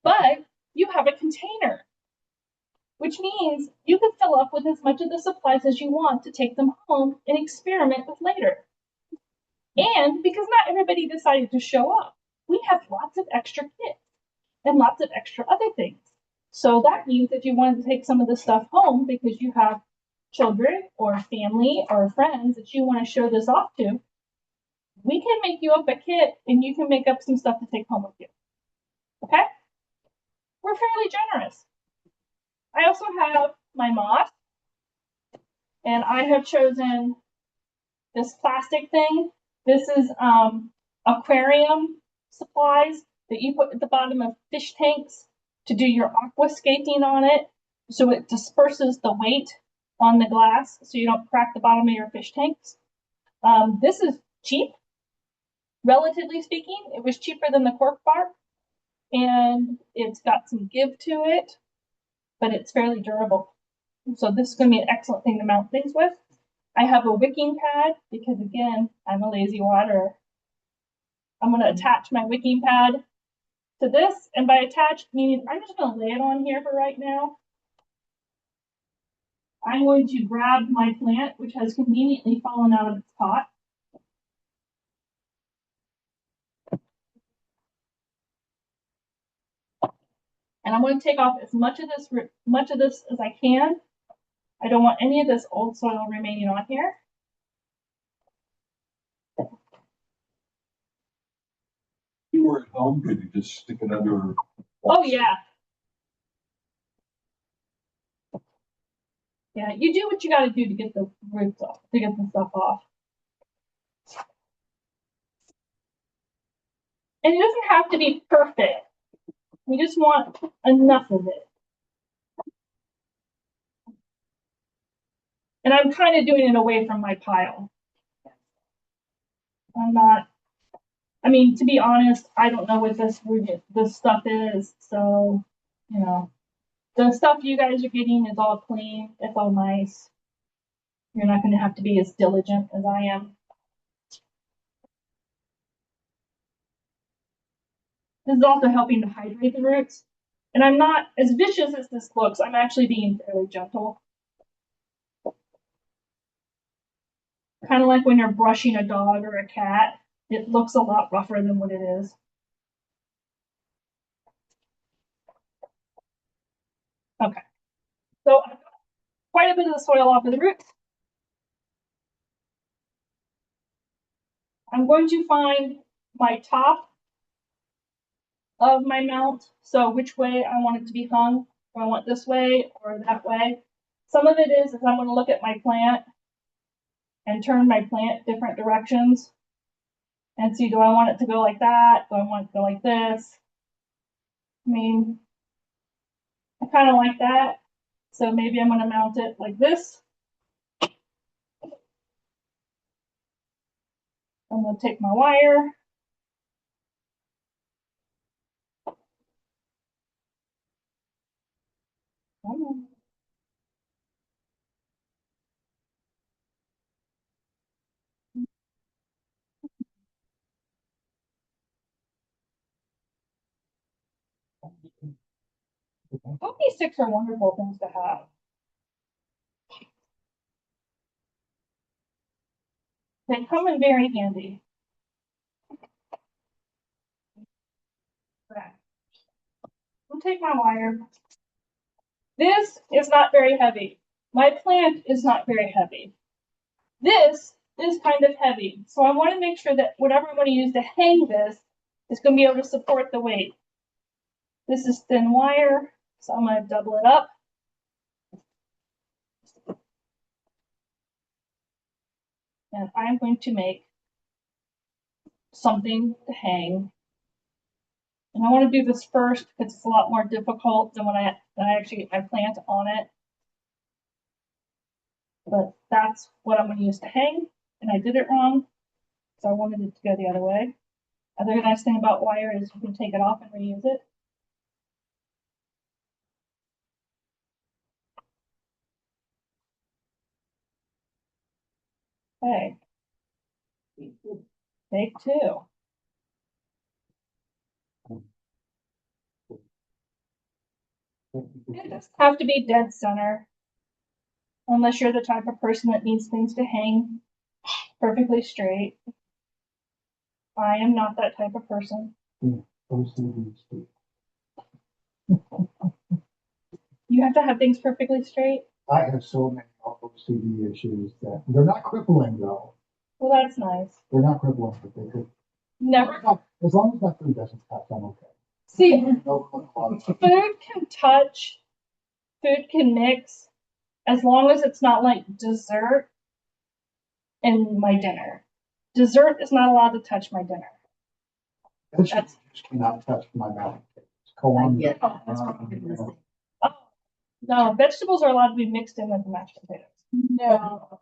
But you have a container, which means you can fill up with as much of the supplies as you want to take them home and experiment with later. And because not everybody decided to show up, we have lots of extra kits and lots of extra other things. So that means if you want to take some of the stuff home because you have children or family or friends that you want to show this off to, we can make you up a kit and you can make up some stuff to take home with you. Okay? We're fairly generous. I also have my moss, and I have chosen this plastic thing. This is aquarium supplies that you put at the bottom of fish tanks to do your aquascaping on it, so it disperses the weight on the glass so you don't crack the bottom of your fish tanks. This is cheap, relatively speaking. It was cheaper than the cork bark, and it's got some give to it, but it's fairly durable. So this is going to be an excellent thing to mount things with. I have a wicking pad because, again, I'm a lazy waterer. I'm going to attach my wicking pad to this, and by attached, meaning I'm just going to lay it on here for right now. I'm going to grab my plant, which has conveniently fallen out of its pot. And I'm going to take off as much of this as I can. I don't want any of this old soil remaining on here. You were at home, could you just stick it under? Oh yeah. Yeah, you do what you got to do to get the roots off, to get the stuff off. And it doesn't have to be perfect. We just want enough of it. And I'm kind of doing it away from my pile. I'm not, I mean, to be honest, I don't know what this stuff is. So, you know, the stuff you guys are getting is all clean. It's all nice. You're not going to have to be as diligent as I am. This is also helping to hydrate the roots. And I'm not, as vicious as this looks, I'm actually being fairly gentle. Kind of like when you're brushing a dog or a cat. It looks a lot rougher than what it is. Okay. So I've got quite a bit of the soil off of the roots. I'm going to find my top of my mount. So which way I want it to be hung. Do I want this way or that way? Some of it is I'm going to look at my plant and turn my plant different directions and see, do I want it to go like that? Do I want it to go like this? I mean, I kind of like that. So maybe I'm going to mount it like this. I'm going to take my wire. Poppy sticks are wonderful things to have. They come in very handy. I'll take my wire. This is not very heavy. my plant is not very heavy. This is kind of heavy, so I want to make sure that whatever I'm going to use to hang this is going to be able to support the weight. This is thin wire, so I'm going to double it up. And I'm going to make something to hang. And I want to do this first because it's a lot more difficult than when I actually get my plant on it. But that's what I'm going to use to hang, and I did it wrong, so I wanted it to go the other way. Other nice thing about wire is you can take it off and reuse it. Okay. Take two. It doesn't have to be dead center, unless you're the type of person that needs things to hang perfectly straight. I am not that type of person. You have to have things perfectly straight? I have so many OCD issues that, they're not crippling though. Well, that's nice. They're not crippling, but they could. Never. As long as my food doesn't touch, I'm okay. See, No, food can touch, food can mix, as long as it's not like dessert and my dinner. Dessert is not allowed to touch my dinner. Vegetables just cannot touch my mouth. It's colon. Yeah, that's probably the same. No, vegetables are allowed to be mixed in with the mashed potatoes. No.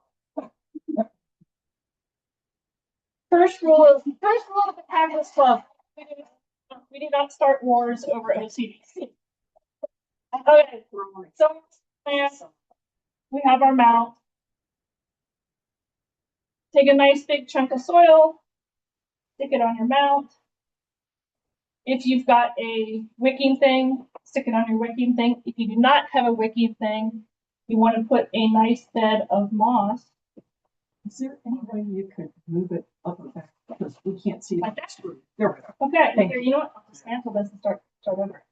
First rule of the Haggis Club: we do not start wars over OCD. Okay, so we have our mount. Take a nice big chunk of soil, stick it on your mount. If you've got a wicking thing, stick it on your wicking thing. If you do not have a wicking thing, you want to put a nice bed of moss. Is there any way you could move it up and back? Because we can't see. Like that? There we go. Okay, Thank here, you know what? I'll dismantle this and start over.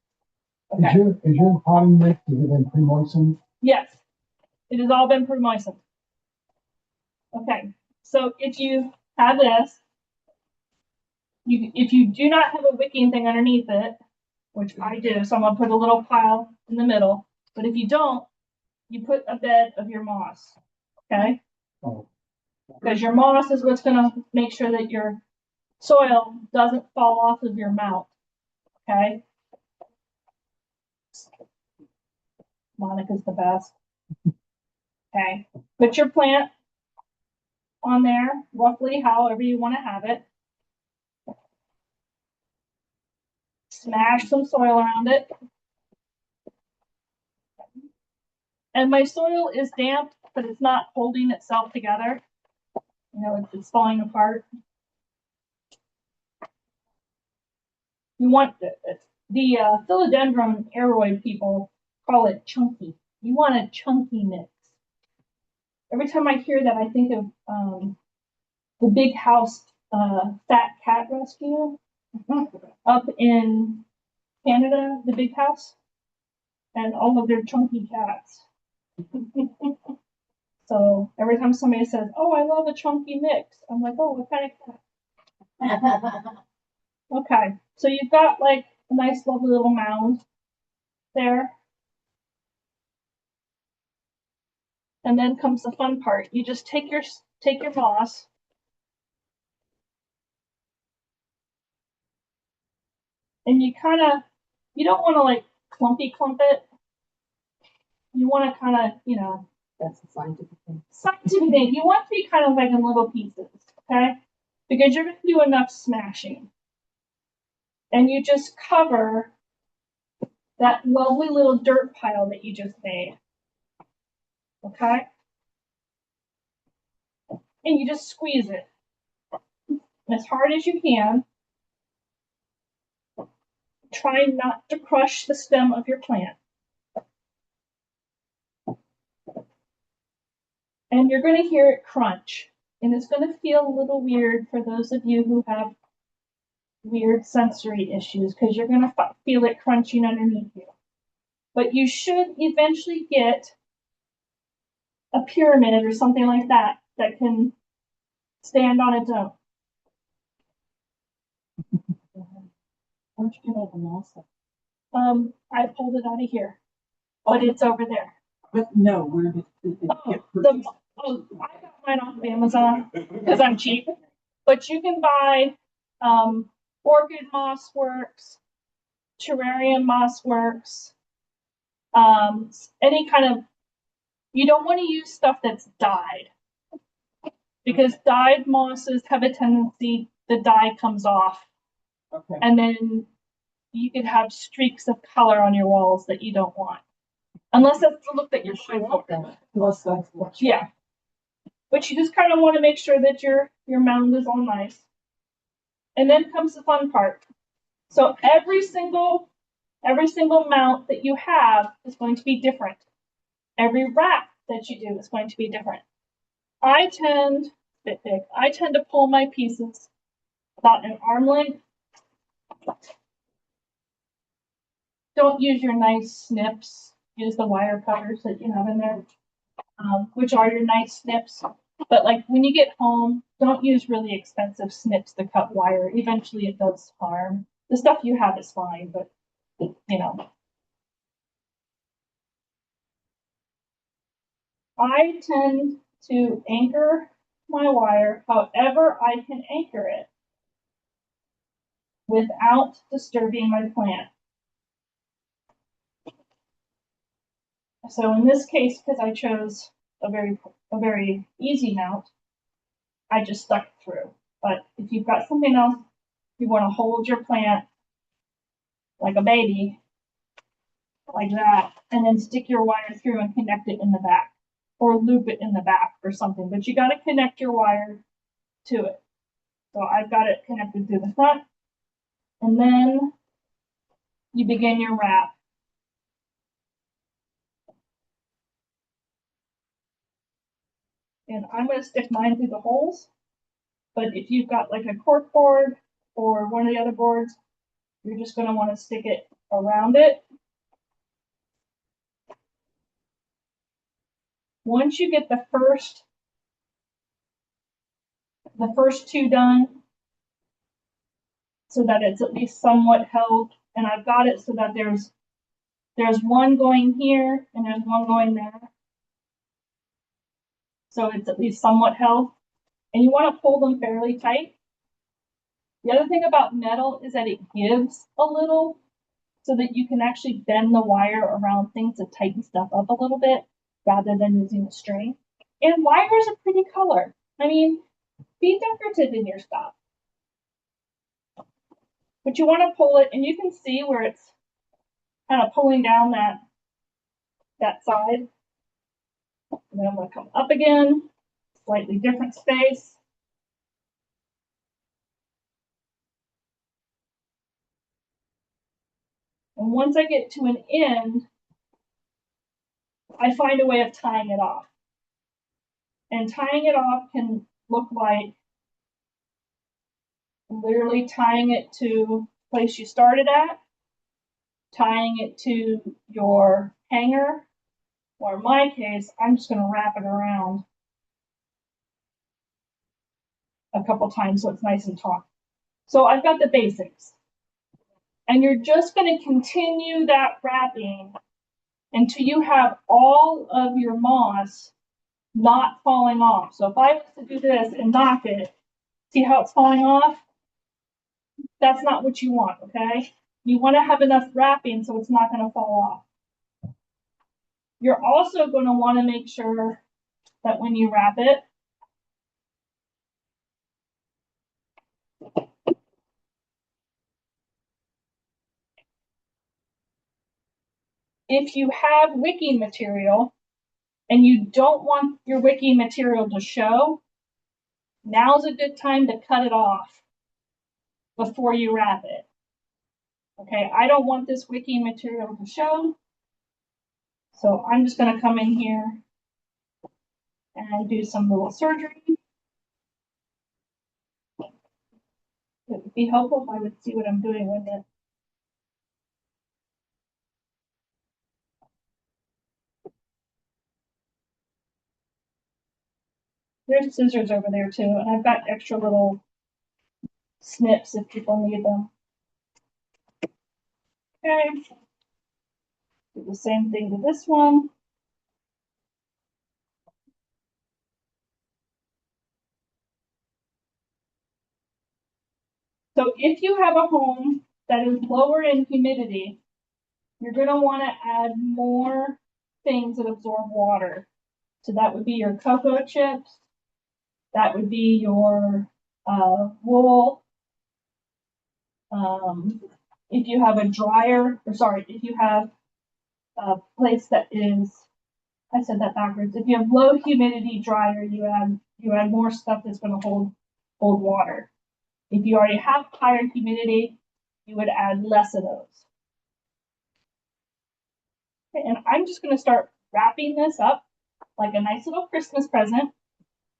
Is Okay. your potting mix, has it been pre-moistened? Yes, it has all been pre-moistened. Okay, so if you have this, if you do not have a wicking thing underneath it, which I do, so I'm gonna put a little pile in the middle. But if you don't, you put a bed of your moss, okay? Oh. Because your moss is what's gonna make sure that your soil doesn't fall off of your mount, okay? Monica's the best. Okay, put your plant on there, roughly however you want to have it. Smash some soil around it. And my soil is damp, but it's not holding itself together. You know, it's falling apart. You want the philodendron aeroid people call it chunky. You want a chunky mix. Every time I hear that, I think of the Big House Fat Cat Rescue up in Canada, the Big House, and all of their chunky cats. So every time somebody says, "Oh, I love a chunky mix," I'm like, "Oh, what kind of cat?" Okay, so you've got like a nice, lovely little mound there. And then comes the fun part. You just take your moss, and you don't want to like clump it. You want to kind of, you know, That's the scientific thing. scientific thing. You want to be kind of like in little pieces, okay? Because you're going to do enough smashing. And you just cover that lovely little dirt pile that you just made. Okay? And you just squeeze it as hard as you can. Try not to crush the stem of your plant. And you're going to hear it crunch. And it's going to feel a little weird for those of you who have weird sensory issues, because you're going to feel it crunching underneath you. But you should eventually get a pyramid or something like that that can stand on its own. Where'd you get all the moss? I pulled it out of here, but it's over there. But no, where did it get I purchased? got mine off of Amazon because I'm cheap. But you can buy orchid moss works, terrarium moss works, any kind of. You don't want to use stuff that's dyed because dyed mosses have a tendency the dye comes off, Okay. and then you could have streaks of color on your walls that you don't want, unless that's the look that you're showing. Unless that's what you- Yeah. But you just kind of want to make sure that your mound is all nice. And then comes the fun part. So every single mount that you have is going to be different. Every wrap that you do is going to be different. I tend to pull my pieces about an arm length. Don't use your nice snips. Use the wire cutters that you have in there, which are your nice snips. But like when you get home, don't use really expensive snips to cut wire. Eventually it does harm. The stuff you have is fine, but you know. I tend to anchor my wire however I can anchor it without disturbing my plant. So in this case, because I chose a very easy mount, I just stuck it through. But if you've got something else, you want to hold your plant like a baby, like that, and then stick your wire through and connect it in the back, or loop it in the back or something. But you got to connect your wire to it. So I've got it connected through the front, and then you begin your wrap. And I'm going to stick mine through the holes. But if you've got like a cork board or one of the other boards, you're just going to want to stick it around it. Once you get the first two done, so that it's at least somewhat held, and I've got it so that there's one going here and there's one going there. So it's at least somewhat held. And you want to pull them fairly tight. The other thing about metal is that it gives a little, so that you can actually bend the wire around things to tighten stuff up a little bit rather than using the string. And wire is a pretty color. I mean, be decorative in your stuff. But you want to pull it, and you can see where it's kind of pulling down that side. And then I'm going to come up again, slightly different space. And once I get to an end, I find a way of tying it off. And tying it off can look like literally tying it to the place you started at, tying it to your hanger, or in my case, I'm just going to wrap it around a couple times so it's nice and taut. So I've got the basics. And you're just going to continue that wrapping until you have all of your moss not falling off. So if I was to do this and knock it, see how it's falling off? That's not what you want, okay? You want to have enough wrapping so it's not going to fall off. You're also going to want to make sure that when you wrap it, if you have wicking material and you don't want your wicking material to show, now's a good time to cut it off before you wrap it. Okay, I don't want this wicking material to show, so I'm just going to come in here and do some little surgery. It would be helpful if I would see what I'm doing with it. there's scissors over there too, and I've got extra little snips if people need them. Okay. Do the same thing to this one. So if you have a home that is lower in humidity, you're going to want to add more things that absorb water. So that would be your cocoa chips. That would be your wool. If you have a dryer, or sorry, if you have a place that is, I said that backwards. If you have low humidity dryer, you add more stuff that's going to hold water. If you already have higher humidity, you would add less of those. Okay, and I'm just going to start wrapping this up like a nice little Christmas present.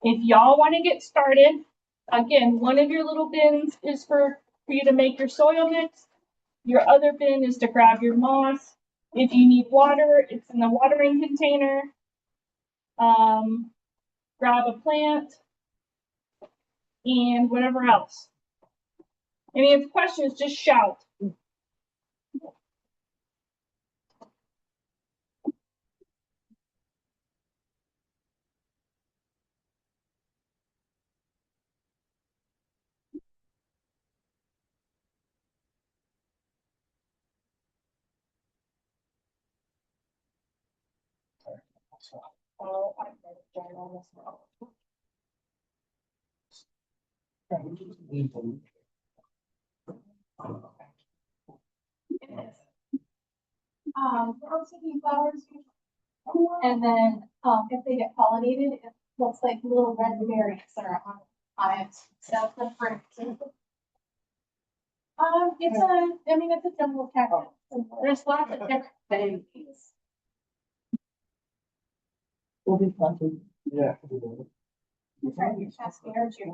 If y'all want to get started, again, one of your little bins is for you to make your soil mix. Your other bin is to grab your moss. If you need water, it's in the watering container. Grab a plant and whatever else. Any of the questions, just shout. Oh, I better join on this one. Rotating flowers, and then, if they get pollinated, it looks like little red berries are on it. So the fruit. It's a jungle cactus. There's lots of different varieties. Will be plenty. Yeah. Trying to test the energy.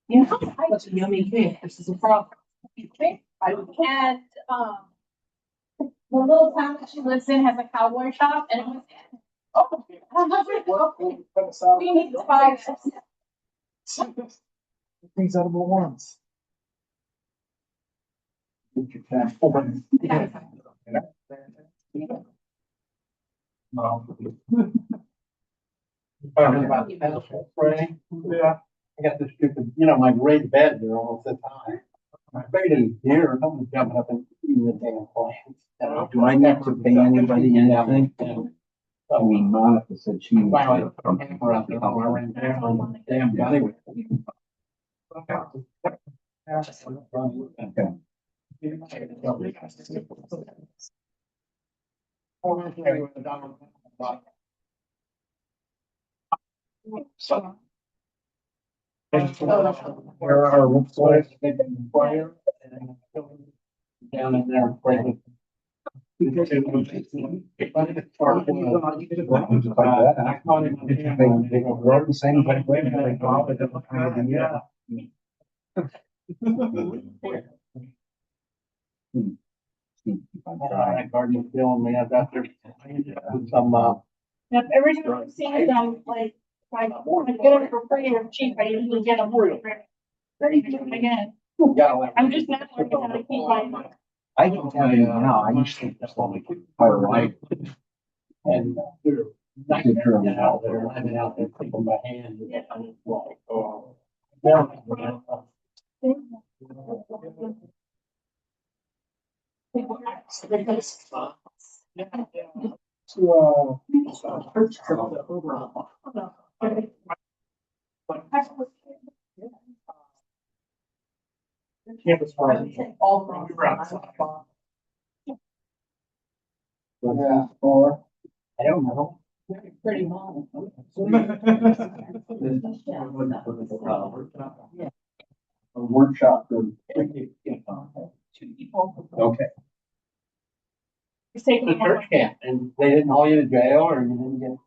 Yeah, that's a yummy cake. This is a problem. And, the little town that she lives in has a cowboy shop, and it was. We need to buy this. Things edible ones. Yeah. I got this stupid, my great bed there all the time. I figured it's deer, someone's jumping up and eating the damn plants. Do I need to pay anybody anything? I mean, Monica said she would try to. Damn, anyway. There are reports they've been fire and down in there. Garden's killing me. I've got there some Yep, every time I've seen them, like, I get them for free or cheap, I usually get them for free. Ready to do it again. I'm just not learning how to keep my. I can tell you now, I used to just like fire life. and they're not getting out there, landing out there, taking my hand. Yeah. Oh. Campus party. All We were outside. Yeah, or, I don't know. pretty long. A workshop for. Okay. It's taking The a church camp, and they didn't haul you to jail, or you didn't get, eat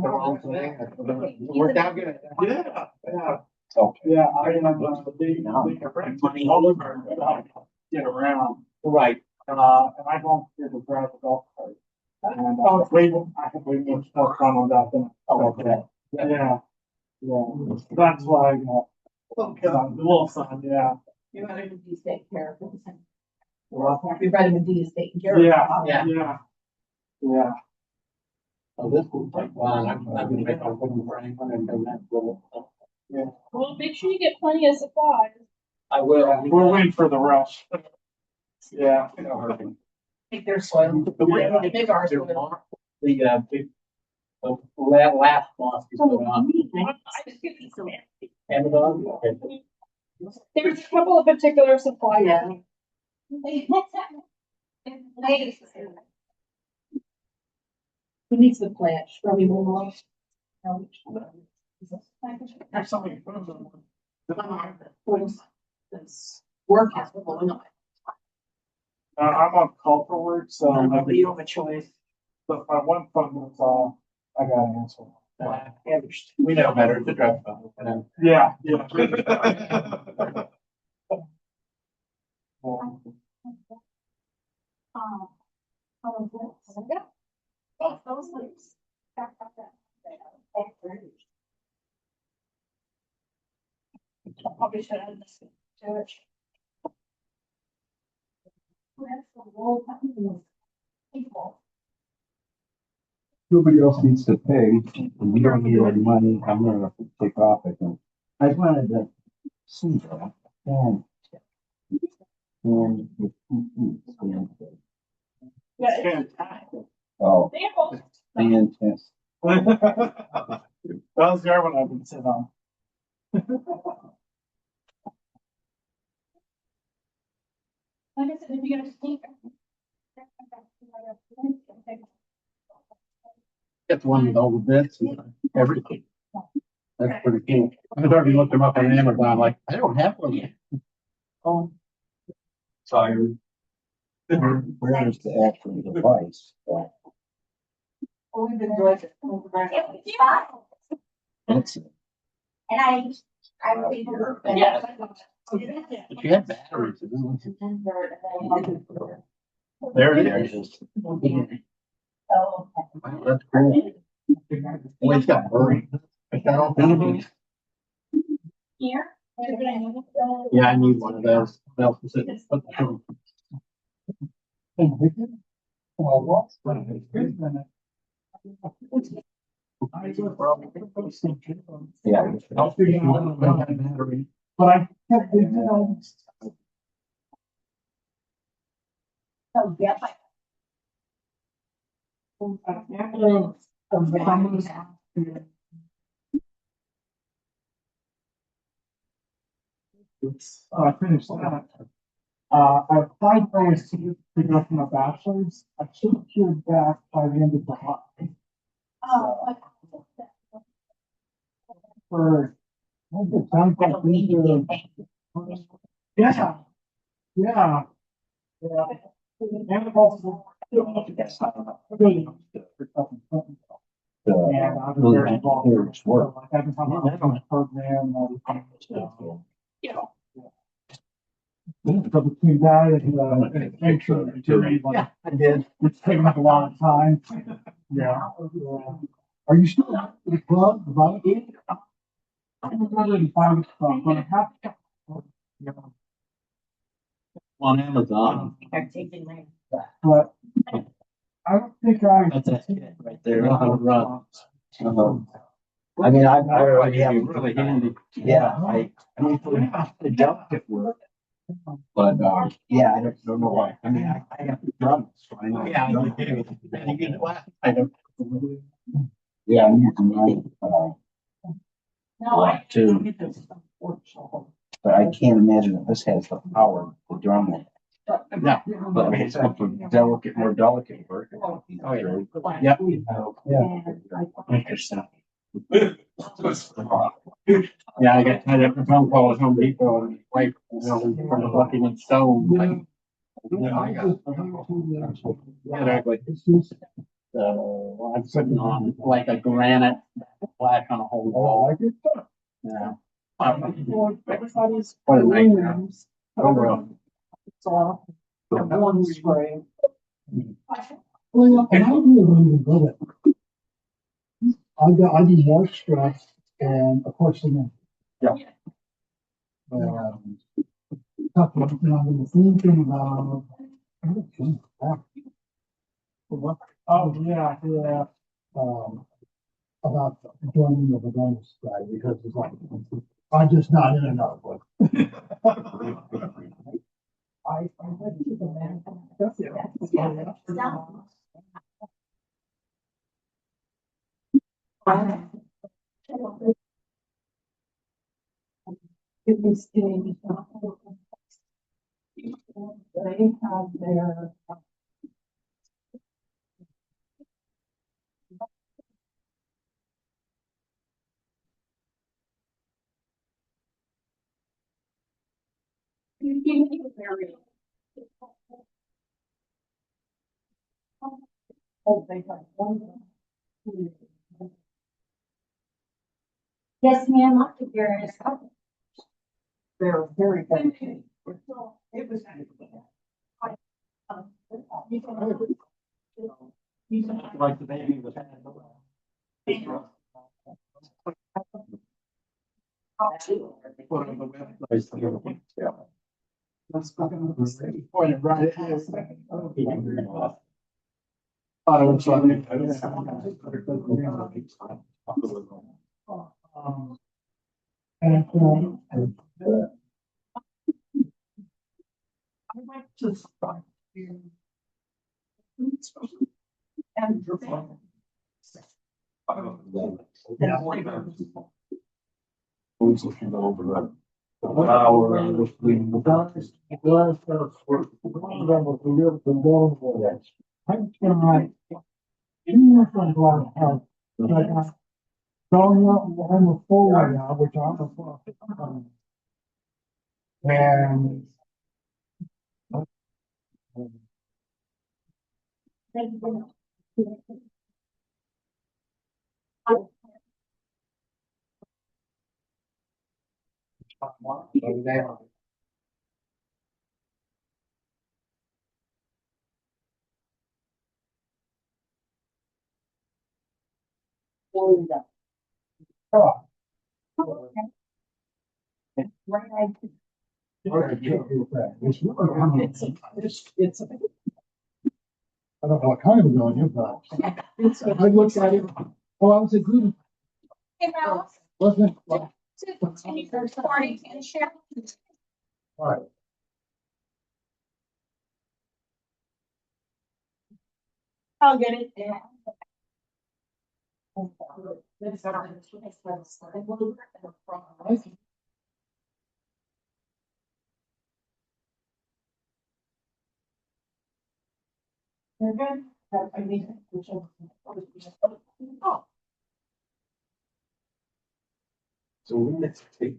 the wrong thing. It worked out good. Yeah, yeah. Okay. Yeah, I remember money all over, get around. Right. And I volunteered to drive a golf cart. And I was way, I think way more fun on that than. Okay. Yeah. Yeah, that's why I got. The little son, yeah. Your vitamin D is taken care of. Well, Your vitamin D is taken care of. Yeah. So this will take one, I'm gonna make a wooden frame and then that little. Well, make sure you get plenty of supplies. I will. We're waiting for the rush. Yeah. Take their soil. They make our soil. The big, last boss is going on. Amazon. Okay. There's a couple of particular supplies. Yeah. Who needs the plant? Strawberry moon. There's so many photos on. This work is blowing up. I'm on call for work, so. But you don't have a choice. But my one phone was, I got an answer. We know better to drive phone. Yeah. Probably should add this to it. Nobody else needs to pay, and we don't need any money, I'm gonna have to take off, I think. I just wanted to see that, and. Yeah, it's Fantastic. Oh, samples. fantastic. That was the other one I've been sitting on. Like I said, if you guys think. That's one with all the bits and everything. That's pretty cool. I was already looked them up on Amazon, like, I don't have one yet. Oh. Sorry. Where's the actual device? Well, we've been doing it. That's it. And I really. Yeah. But you have batteries. There it is. Oh, Wow, that's cool. Well, it's got bird. It's got all kinds of things. here. Yeah, I need one of those. Well, it's- Yeah. But I kept thinking, Oh, yeah. I finished that. I applied for a to go for my bachelor's. I should have heard back by the end of July. Oh, For. I think it sounds like we do. Yeah. Yeah. Yeah. And also. And I was very involved. Like every time I was on the program, and everything. Yeah. So between that and Yeah, I did. it's taking up a lot of time. Yeah. Are you still at the club? I'm ready to find stuff, but I have to. On Amazon. But I don't think I. That's it, right there. Run. I mean, I already have really handy. Yeah, I mean, for the delicate work. But, yeah, I don't know why. I mean, I have to drum. So I know. Yeah, you do. I don't. Yeah, I'm using mine, a lot too. But I can't imagine that this has the power to drum it. No, but I mean, it's for delicate, more delicate work. Oh, yeah. Yeah. Interesting. Yeah, I got tied up in a phone call at Home Depot and like, you know, from the bucking and stone. Like, exactly. So I'm putting on like a granite plaque on a whole wall. Yeah. Everybody's. What a nightmare. Oh, well. One spray. Well, and I do even go there. I'd be more stressed and of course, you know. Tough, you know, the same thing about. Oh, yeah, yeah. About joining the bonus guy because it's like, I'm just not in enough. I went to the man. It was in. They have their. Oh, they have one. Yes, ma'am, I'll keep your ass up. They're very dedicated. It was. Like the baby was. Pointed right at you. Thought it was and, I went to start here. And. Yeah. Who's looking over that? Our. I'm trying. From Black Health, but I got going up on the floor now, which I'm and. It's. I don't know what kind of going, but I looked at it. Oh, I was a good. Hey, Ralph, Wasn't. to continue your recording and share. All right. I'll get it there. You're good. I mean, oh, So we let's take.